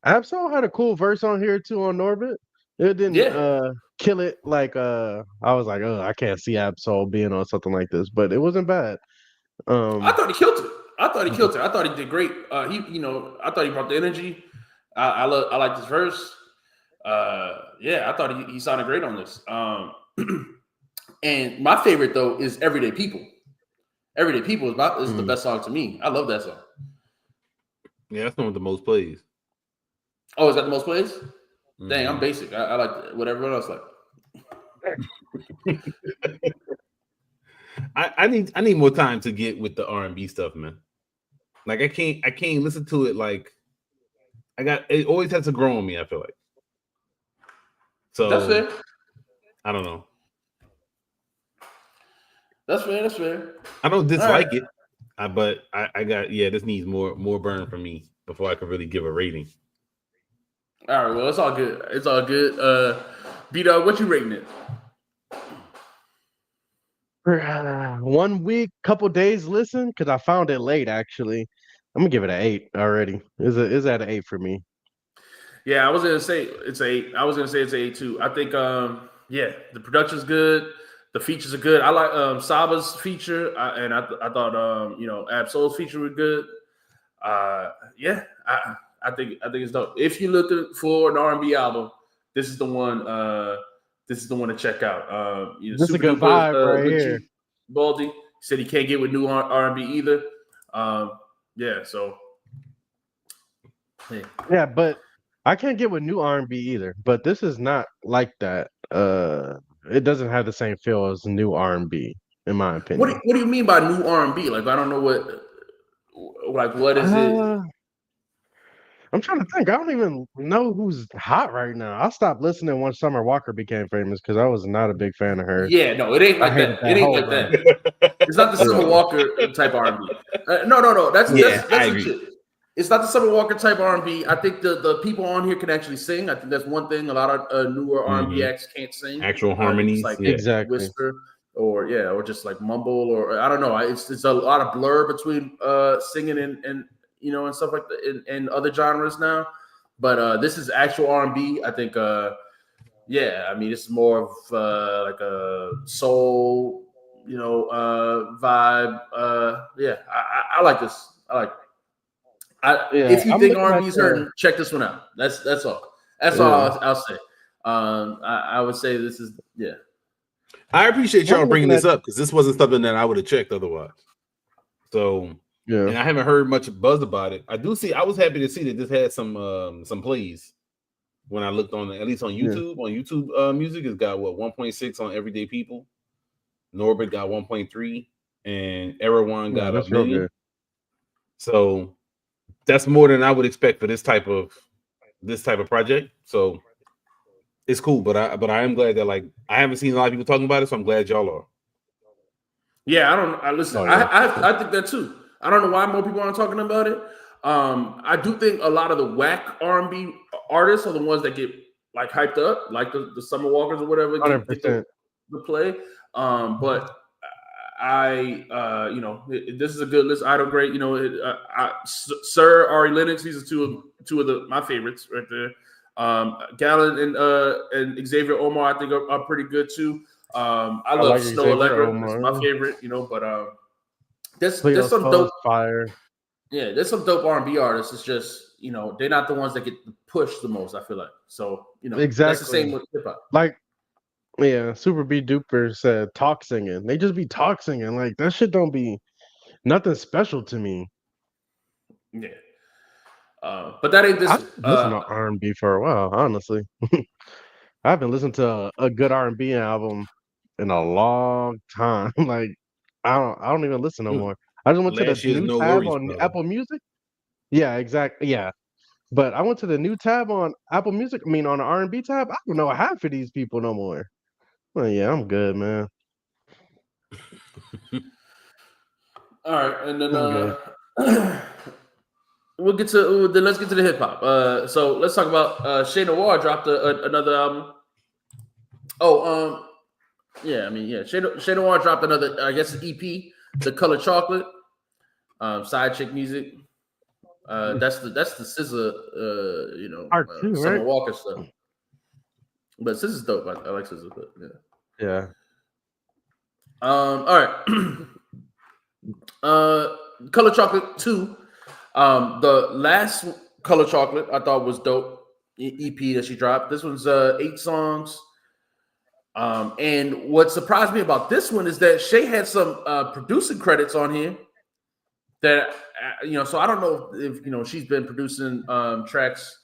Absol had a cool verse on here too on Norbit. It didn't kill it like I was like, I can't see Absol being on something like this, but it wasn't bad. I thought he killed it. I thought he did great. I thought he brought the energy. I like this verse. I thought he sounded great on this. And my favorite though is Everyday People. Everyday People is the best song to me. I love that song. Yeah, that's one of the most plays. Oh, is that the most plays? Mm-hmm. Dang, I'm basic. I like what everyone else like. I need more time to get with the R&B stuff, man. Like I can't listen to it like it always has to grow on me, I feel like. So that's fair. I don't know. That's fair. I don't dislike it, but I got this needs more burn from me before I can really give a rating. All right, well, it's all good. B-Dog, what you rating it? 1 week, couple days listen, because I found it late actually. I'm gonna give it an 8 already. Is that an 8 for me? Yeah, I was gonna say it's 8. I was gonna say it's 8 too. I think the production's good, the features are good. I like Saba's feature, and I thought Absol's feature was good. I think it's dope. If you're looking for an R&B album, this is the one. This is the one to check out. This is a good vibe right here. Baldy said he can't get with new R&B either. So yeah, but I can't get with new R&B either. But this is not like that. It doesn't have the same feel as new R&B, in my opinion. What do you mean by new R&B? Like I don't know what is it? I'm trying to think. I don't even know who's hot right now. I stopped listening once Summer Walker became famous because I was not a big fan of her. Yeah, no, it ain't like that. It ain't like that. It's not the Summer Walker type R&B. No. That's legit. It's not the Summer Walker type R&B. I think the people on here can actually sing. I think that's one thing. A lot of newer R&B acts can't sing. Actual harmonies, like exactly. Whisper or just like mumble or I don't know. It's a lot of blur between singing and and stuff like that in other genres now. But this is actual R&B. I think, I mean, it's more of like a soul, vibe. I like this. I like it. If you think R&B is hurting, check this one out. That's all. That's all I'll say. I would say this is, I appreciate y'all bringing this up because this wasn't something that I would have checked otherwise. So yeah, and I haven't heard much buzz about it. I was happy to see that this had some plays when I looked on at least on YouTube. On YouTube Music, it's got 1.6 on Everyday People. Norbert got 1.3, and Erewhon got a million. So that's more than I would expect for this type of project. So it's cool, but I am glad that I haven't seen a lot of people talking about it, so I'm glad y'all are. Yeah, I think that too. I don't know why more people aren't talking about it. I do think a lot of the whack R&B artists are the ones that get hyped up, like the Summer Walkers or whatever, get the play. But this is a good list. Idol great. Sir Ari Lennox, these are two of my favorites right there. Gallon and Xavier Omar, I think are pretty good too. I love Snow Allegra. It's my favorite, but there's some dope fire. Yeah, there's some dope R&B artists. It's just they're not the ones that get pushed the most. I feel like exactly. That's the same with hip hop. Super B Duper said talk singing. They just be talk singing. That shit don't be nothing special to me. Yeah. But that ain't this. I've listened to R&B for a while, honestly. I haven't listened to a good R&B album in a long time. I don't even listen no more. I just went to the new tab on Apple Music. Yeah, exactly. Yeah, but I went to the new tab on Apple Music. I mean, on the R&B tab, I don't know half of these people no more. Well, yeah, I'm good, man. All right, and then let's get to the hip hop. So let's talk about Shay Noir dropped another album. Shay Noir dropped another, I guess, EP, The Color Chocolate. Side chick music. That's the SZA, Summer Walker stuff. But SZA's dope. I like SZA, but yeah. All right. Color Chocolate 2. The last Color Chocolate I thought was dope. EP that she dropped. This one's 8 songs. And what surprised me about this one is that Shay had some producing credits on here. That so I don't know if she's been producing tracks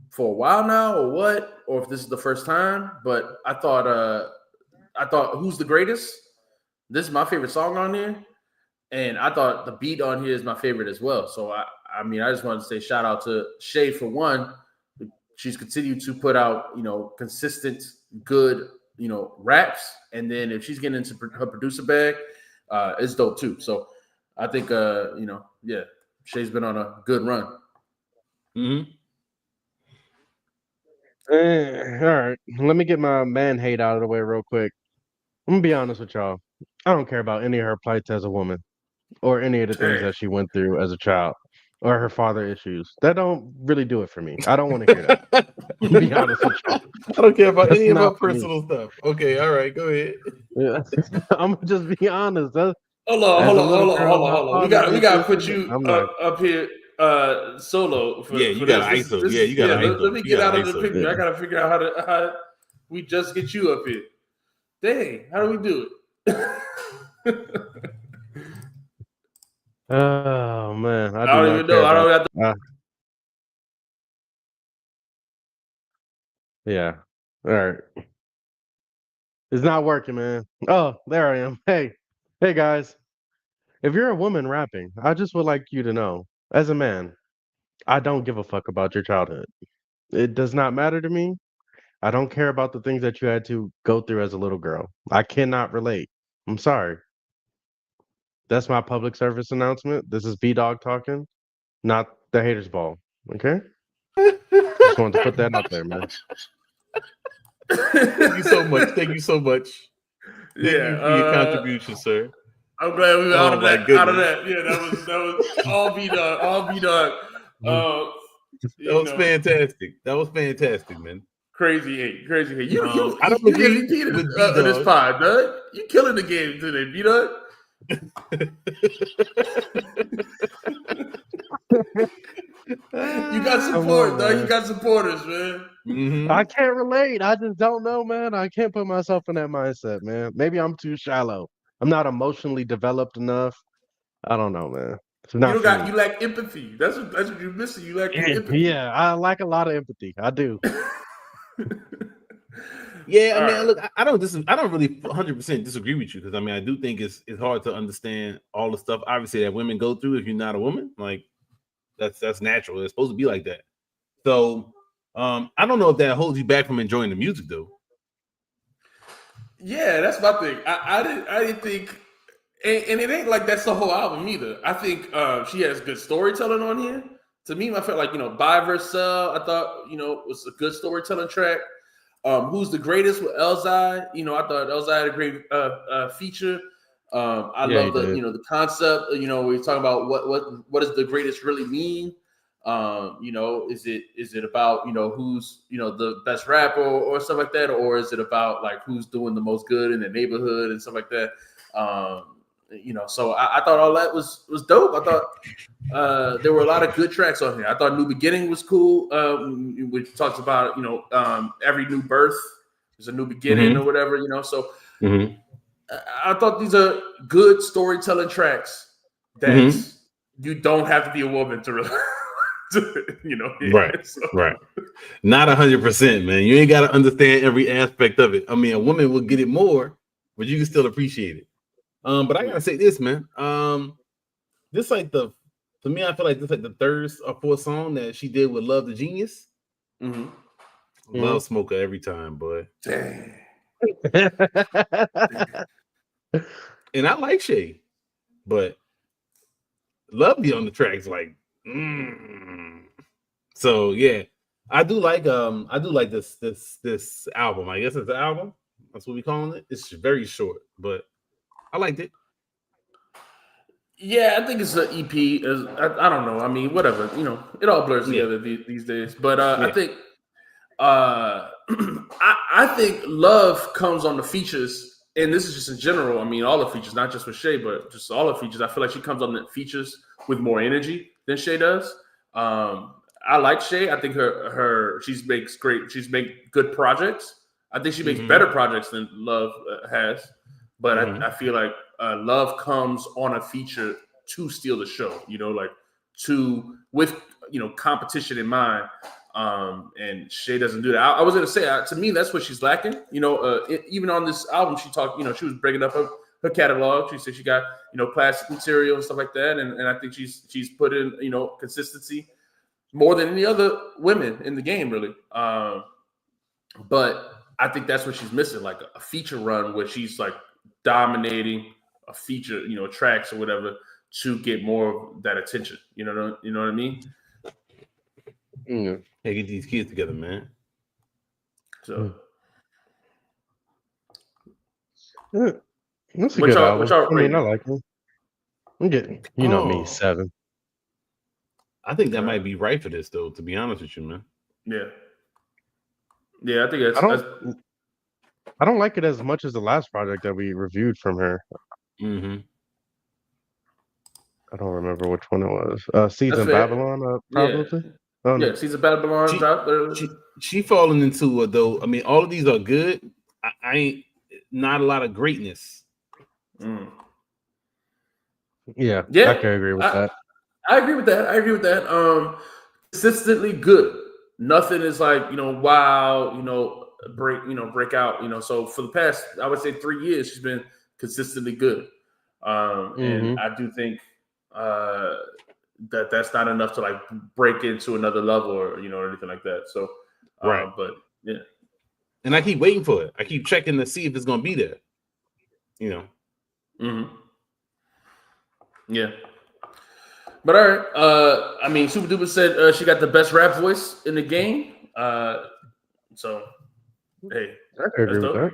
for a while now or what, or if this is the first time. But I thought Who's the Greatest? This is my favorite song on here, and I thought the beat on here is my favorite as well. So I just wanted to say shout out to Shay for one. She's continued to put out consistent good raps, and then if she's getting into her producer bag, it's dope too. So I think Shay's been on a good run. Mm-hmm. All right, let me get my man hate out of the way real quick. I'm gonna be honest with y'all. I don't care about any of her plights as a woman, or any of the things that she went through as a child, or her father issues. That don't really do it for me. I don't want to hear that. To be honest with y'all. I don't care about any of her personal stuff. Okay, all right, go ahead. Yeah, I'm gonna just be honest. Hold on. We got to put you up here solo. You got to ISO. You got to ISO. Let me get out of the picture. Yeah. I got to figure out how we just get you up here. Dang, how do we do it? Oh man, I don't even know. I don't have to. Yeah. All right. It's not working, man. Oh, there I am. Hey guys. If you're a woman rapping, I just would like you to know, as a man, I don't give a fuck about your childhood. It does not matter to me. I don't care about the things that you had to go through as a little girl. I cannot relate. I'm sorry. That's my public service announcement. This is B-Dog talking, not the haters ball. Okay? Just wanted to put that out there, man. Thank you so much. Thank you so much. Thank you for your contribution, sir. I'm glad we were out of that. Yeah, that was all B-Dog. All B-Dog. That was fantastic. That was fantastic, man. Crazy hate. You I don't agree with this pod, Doug. You killing the game today, B-Dog. You got support, though. You got supporters, man. Mm-hmm. I can't relate. I just don't know, man. I can't put myself in that mindset, man. Maybe I'm too shallow. I'm not emotionally developed enough. I don't know, man. It's not for me. You lack empathy. That's what you're missing. You lack empathy. Yeah, I lack a lot of empathy. I do. Yeah, I mean, look, I don't really 100% disagree with you because I mean, I do think it's hard to understand all the stuff obviously that women go through if you're not a woman. Like that's natural. It's supposed to be like that. So I don't know if that holds you back from enjoying the music though. Yeah, that's my thing. I didn't think, and it ain't like that's the whole album either. I think she has good storytelling on here. To me, I felt like Buy Verse Sell, I thought was a good storytelling track. Who's the Greatest with Elzai? I thought Elzai had a great feature. I love the concept. We're talking about what does the greatest really mean? Is it about who's the best rapper or stuff like that, or is it about like who's doing the most good in the neighborhood and stuff like that? So I thought all that was dope. I thought there were a lot of good tracks on here. I thought New Beginning was cool, which talks about every new birth is a new beginning or whatever. So I thought these are good storytelling tracks that you don't have to be a woman to really. Right, right. Not 100%, man. You ain't got to understand every aspect of it. I mean, a woman will get it more, but you can still appreciate it. But I gotta say this, man. This to me, I feel like this like the third or fourth song that she did with Love the Genius. Love Smoker every time, boy. Dang. And I like Shay, but Love be on the tracks like. So yeah, I do like this album. I guess it's an album. That's what we calling it. It's very short, but I liked it. Yeah, I think it's an EP. I don't know. I mean, whatever. It all blurs together these days. But I think I think Love comes on the features, and this is just in general. I mean, all the features, not just with Shay, but just all the features. I feel like she comes on the features with more energy than Shay does. I like Shay. I think she's made good projects. I think she makes better projects than Love has. But I feel like Love comes on a feature to steal the show, with competition in mind. And Shay doesn't do that. I was going to say, to me, that's what she's lacking. Even on this album, she talked, she was breaking up her catalog. She said she got, plastic material and stuff like that. And I think she's put in, consistency more than any other women in the game, really. But I think that's what she's missing, like a feature run where she's like dominating a feature, tracks or whatever to get more of that attention. You know what I mean? Hey, get these kids together, man. So that's a good album. I mean, I like it. I'm getting, me, 7. I think that might be right for this, though. To be honest with you, man. Yeah, I think I don't like it as much as the last project that we reviewed from her. I don't remember which one it was. Seeds of Babylon, probably. Yeah, Seeds of Babylon. She falling into though. I mean, all of these are good. I ain't not a lot of greatness. Yeah, I can agree with that. I agree with that. Consistently good. Nothing is like wow. Break out. So for the past, I would say 3 years, she's been consistently good. And I do think that's not enough to like break into another level or anything like that. So right, but yeah. And I keep waiting for it. I keep checking to see if it's gonna be there. Yeah. But all right. I mean, Super Duper said she got the best rap voice in the game. So hey, I agree with that.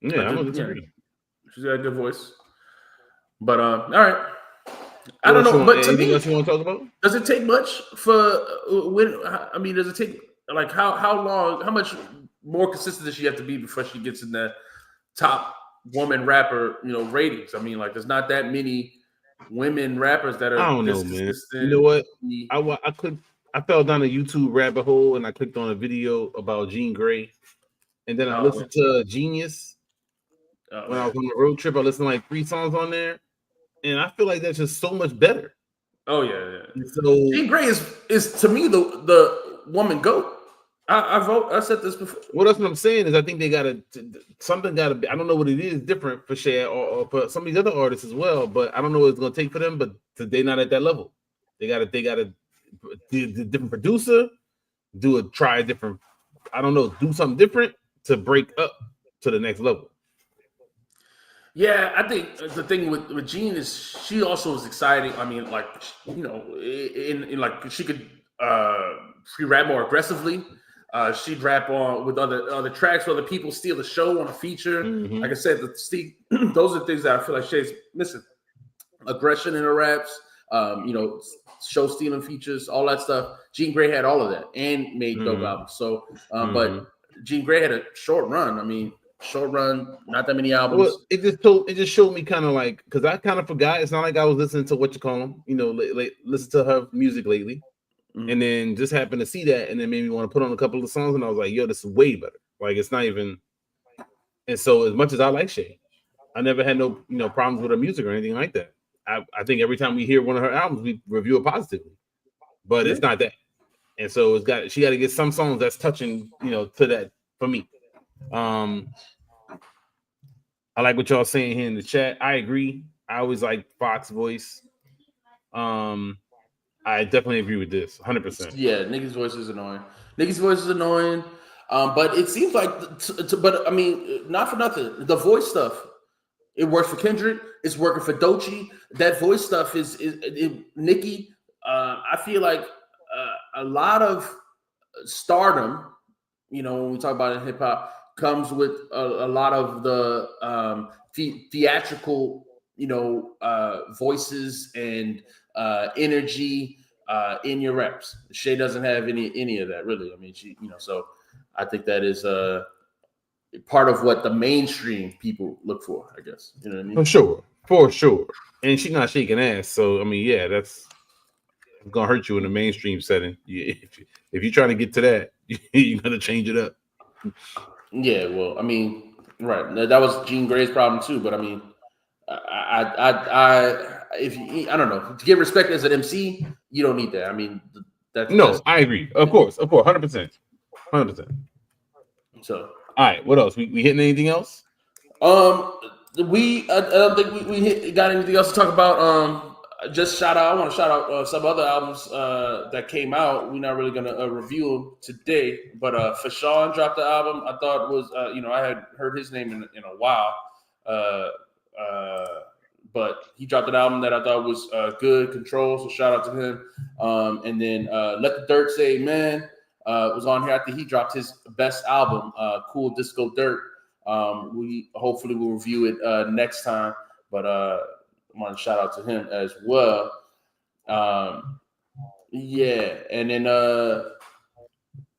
Yeah, I'm gonna disagree. She's got a good voice. But all right. I don't know. But to me, else you want to talk about? Does it take much for when? I mean, does it take like how long? How much more consistent does she have to be before she gets in the top woman rapper ratings? I mean, like there's not that many women rappers that are. I don't know, man. You know what? I fell down a YouTube rabbit hole and I clicked on a video about Jean Grey, and then I listened to Genius. When I was on the road trip, I listened to like 3 songs on there, and I feel like that's just so much better. Oh yeah. So Jean Grey is to me the woman GOAT. I vote. I said this before. Well, that's what I'm saying is I think they something gotta be. I don't know what it is different for Cher or for some of these other artists as well, but I don't know what it's gonna take for them. But they're not at that level. They gotta the different producer, try a different. I don't know, do something different to break up to the next level. Yeah, I think the thing with Jean is she also is exciting. I mean, like, you know, in like she could she rap more aggressively. She'd rap on with other tracks where other people steal the show on a feature. Mm-hmm. Like I said, those are things that I feel like Shay's missing. Aggression in her raps, you know, show stealing features, all that stuff. Jean Grey had all of that and made dope albums. So, but Jean Grey had a short run. I mean, not that many albums. Well, it just showed me kind of like, because I kind of forgot. It's not like I was listening to listen to her music lately. And then just happened to see that, and then made me want to put on a couple of songs, and I was like, "Yo, this is way better." Like it's not even. And so, as much as I like Shay, I never had no problems with her music or anything like that. I think every time we hear one of her albums, we review it positively, but it's not that. And so she got to get some songs that's touching to that for me. I like what y'all saying here in the chat. I agree. I always like Fox voice. I definitely agree with this, 100%. Yeah, Nicki's voice is annoying. But it seems like, but I mean, not for nothing. The voice stuff, it works for Kendrick. It's working for Doechii. That voice stuff is Nicki. I feel like a lot of stardom, when we talk about it in hip hop, comes with a lot of the theatrical, voices and energy in your reps. Shay doesn't have any of that, really. I mean, she, so I think that is part of what the mainstream people look for, I guess. You know what I mean? For sure. And she's not shaking ass. So I mean, yeah, that's gonna hurt you in the mainstream setting. If you're trying to get to that, you gotta change it up. Yeah, well, I mean, right. That was Jean Grey's problem too. But I mean, I don't know, to get respect as an MC, you don't need that. I mean, I agree. Of course, 100%. So, all right, what else? We hitting anything else? I don't think we got anything else to talk about. Just I want to shout out some other albums that came out. We're not really gonna review them today, but Fashawn dropped the album. I thought was I had heard his name in a while. But he dropped an album that I thought was good, Control. So shout out to him. And then Let the Dirt Say Amen was on here. I think he dropped his best album, Cool Disco Dirt. We hopefully will review it next time. But I want to shout out to him as well. Yeah, and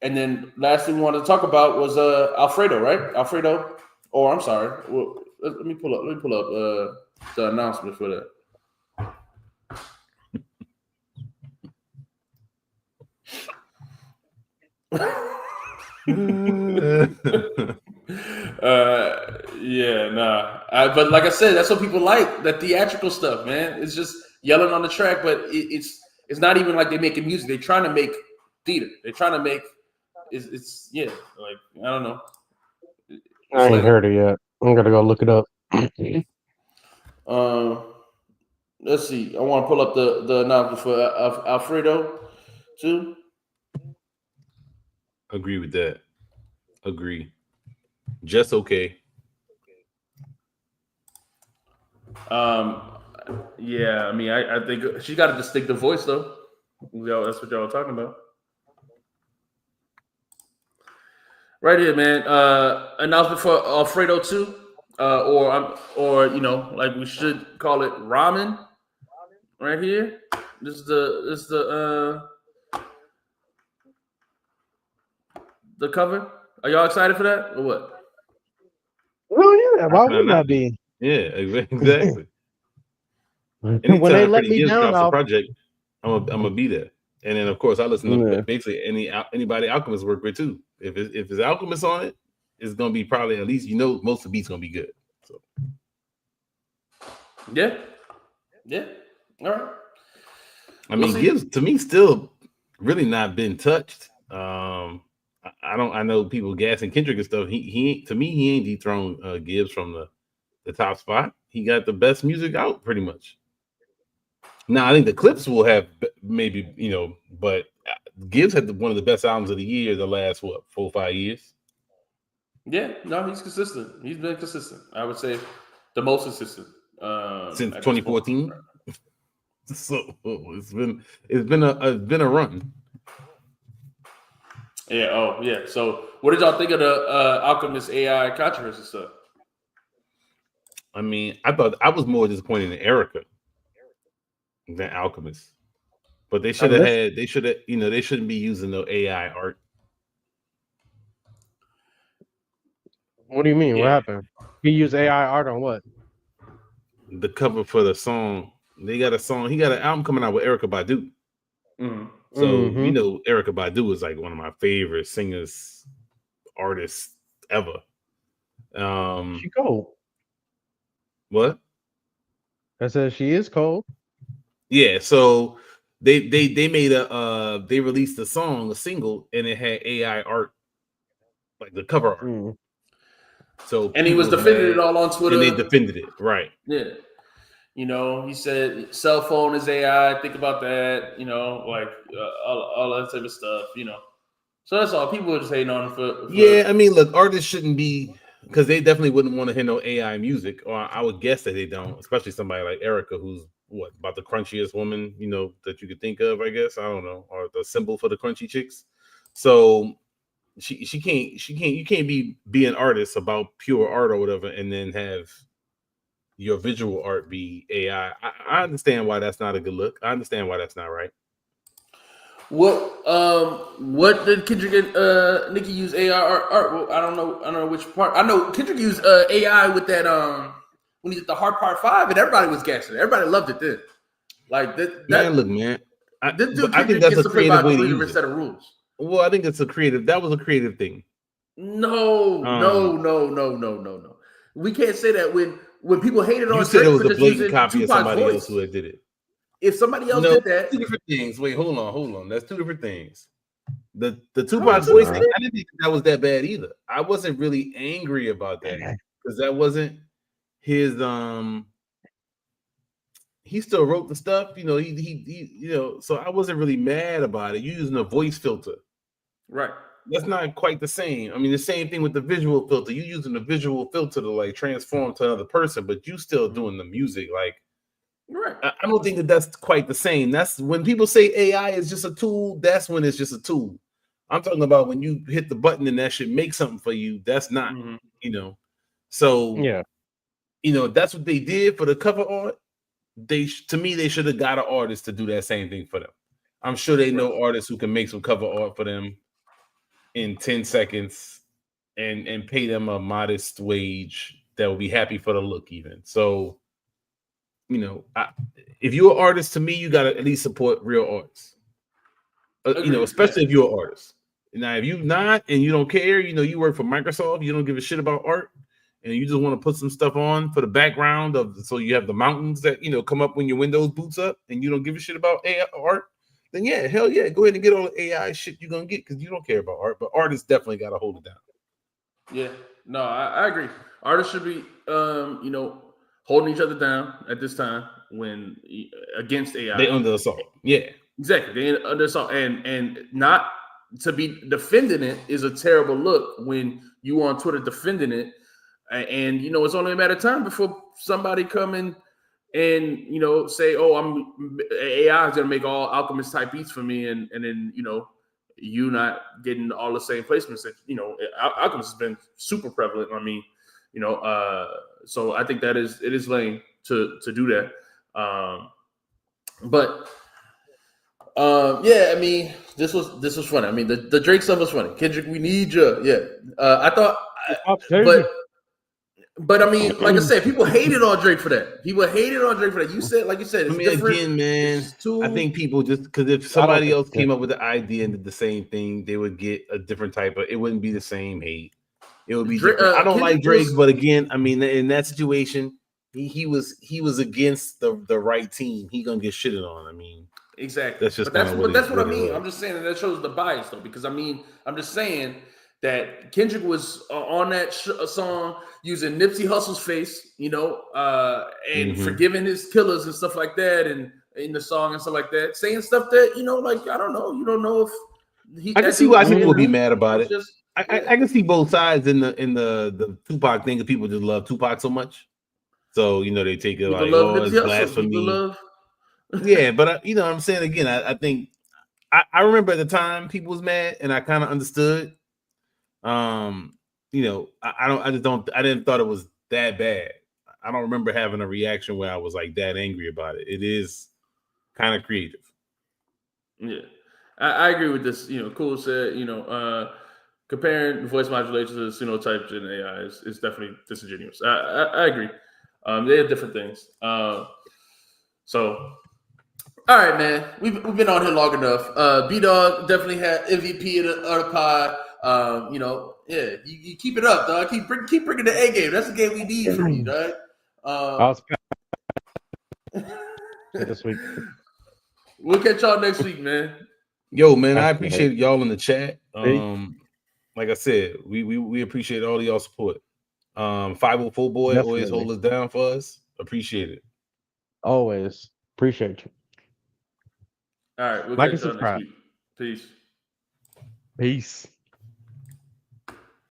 then last thing we wanted to talk about was Alfredo, right? Alfredo. Oh, I'm sorry. Well, let me pull up the announcement for that. But like I said, that's what people like, that theatrical stuff, man. It's just yelling on the track, but it's not even like they're making music. They're trying to make theater. They're trying to make like I don't know. I ain't heard it yet. I'm gonna go look it up. Let's see. I want to pull up the announcement for Alfredo too. Agree with that. Agree. Just okay. Yeah, I mean, I think she got a distinctive voice though. That's what y'all were talking about. Right here, man. Announcement for Alfredo 2. Or like we should call it ramen. Right here. This is the cover. Are y'all excited for that or what? Oh yeah, why would not be? Yeah, exactly. Anytime when they let Freddie me Gibbs down, drops a project, I'm gonna be there. And then of course I listen to basically anybody Alchemist work with too. If it's Alchemist on it, it's gonna be probably at least most of the beats gonna be good. So yeah, all right. I mean, Gibbs to me still really not been touched. I know people gassing Kendrick and stuff. He to me he ain't dethroned Gibbs from the top spot. He got the best music out pretty much. Now I think the Clipse will have maybe but Gibbs had one of the best albums of the year the last 4 or 5 years. Yeah, no, he's consistent. He's been consistent. I would say the most consistent since 2014. So it's been a run. Yeah. Oh, yeah. So, what did y'all think of the Alchemist AI controversy stuff? I mean, I thought I was more disappointed in Erica than Alchemist, but they should have they shouldn't be using no AI art. What do you mean? What happened? He used AI art on what? The cover for the song. They got a song. He got an album coming out with Erykah Badu. Mm-hmm. So Erykah Badu is like one of my favorite singers, artists ever. She cold. What? I said she is cold. Yeah. So they made they released a single, and it had AI art, like the cover art. So and he was defending it all on Twitter. And they defended it, right? Yeah. He said cell phone is AI. Think about that. Like all that type of stuff. So that's all. People are just hating on him for. Yeah, I mean, look, artists shouldn't be, because they definitely wouldn't want to hear no AI music, or I would guess that they don't, especially somebody like Erica, who's about the crunchiest woman that you could think of. I guess I don't know, or the symbol for the crunchy chicks. So she can't you can't be an artist about pure art or whatever, and then have your visual art be AI. I understand why that's not a good look. I understand why that's not right. What did Kendrick and Nicki use AI art? Well, I don't know which part. I know Kendrick used AI with that when he did the Hard Part 5, and everybody was gassing. Everybody loved it then. Like that. Look, man. I think that's a creative way to use it. Set of rules. Well, I think it's that was a creative thing. No. We can't say that when people hated on. You said it was a blatant copy of somebody else who had did it. If somebody else did that, two different things. Wait, hold on. That's two different things. The Tupac voice thing, I didn't think that was that bad either. I wasn't really angry about that because that wasn't his. He still wrote the stuff, so I wasn't really mad about it. You're using a voice filter, right? That's not quite the same. I mean, the same thing with the visual filter. You using a visual filter to like transform to another person, but you still doing the music. Like, right? I don't think that's quite the same. That's when people say AI is just a tool. That's when it's just a tool. I'm talking about when you hit the button and that should make something for you. That's not, So yeah, that's what they did for the cover art. To me, they should have got an artist to do that same thing for them. I'm sure they know artists who can make some cover art for them in 10 seconds and pay them a modest wage that will be happy for the look even. So, if you're an artist, to me, you got to at least support real artists. Especially if you're an artist. Now, if you're not and you don't care, you work for Microsoft, you don't give a shit about art, and you just want to put some stuff on for the background so you have the mountains that come up when your Windows boots up, and you don't give a shit about AI art, then yeah, hell yeah, go ahead and get all the AI shit you're gonna get because you don't care about art. But artists definitely got to hold it down. Yeah, no, I agree. Artists should be, holding each other down at this time when against AI. They under assault. Yeah, exactly. They under assault, and not to be defending it is a terrible look when you on Twitter defending it, and it's only a matter of time before somebody come in and say, "Oh, AI is gonna make all Alchemist type beats for me," and then you not getting all the same placements that Alchemist has been super prevalent. I mean, so I think it is lame to do that. But yeah, I mean, this was funny. I mean, the Drake stuff was funny. Kendrick, we need you. Yeah, I thought, but But I mean, like I said, people hated on Drake for that. People hated on Drake for that. You said, like you said, it's different. Again, man, I think people just because if somebody else came up with the idea and did the same thing, they would get a different type of. It wouldn't be the same hate. It would be different. I don't like Drake, but again, I mean, in that situation, he was against the right team. He gonna get shitted on. I mean, exactly. That's just that's what I mean. I'm just saying that shows the bias though, because I mean, I'm just saying that Kendrick was on that song using Nipsey Hussle's face, you know, and forgiving his killers and stuff like that, and in the song and stuff like that, saying stuff that, you know, like, I don't know, you don't know if I can see why people would be mad about it. I can see both sides in the Tupac thing, that people just love Tupac so much, so you know they take it like, oh, it's blasphemy. Yeah, but you know what I'm saying, again, I think I remember at the time people was mad, and I kind of understood. You know, I didn't thought it was that bad. I don't remember having a reaction where I was like that angry about it. It is kind of creative. Yeah, I agree with this. You know, Cool said, you know, comparing voice modulation to phenotypes in AI is definitely disingenuous. I agree. They have different things. So, all right, man, we've been on here long enough. B-Dog definitely had MVP of the pod. You know, yeah, you keep it up, dog. Keep bringing the A game. That's the game we need from you, dog. This week. We'll catch y'all next week, man. Yo, man, I appreciate y'all in the chat. Like I said, we appreciate all of y'all support. 504 boy always hold us down for us. Appreciate it. Always appreciate you. All right, we'll catch y'all next week. Peace.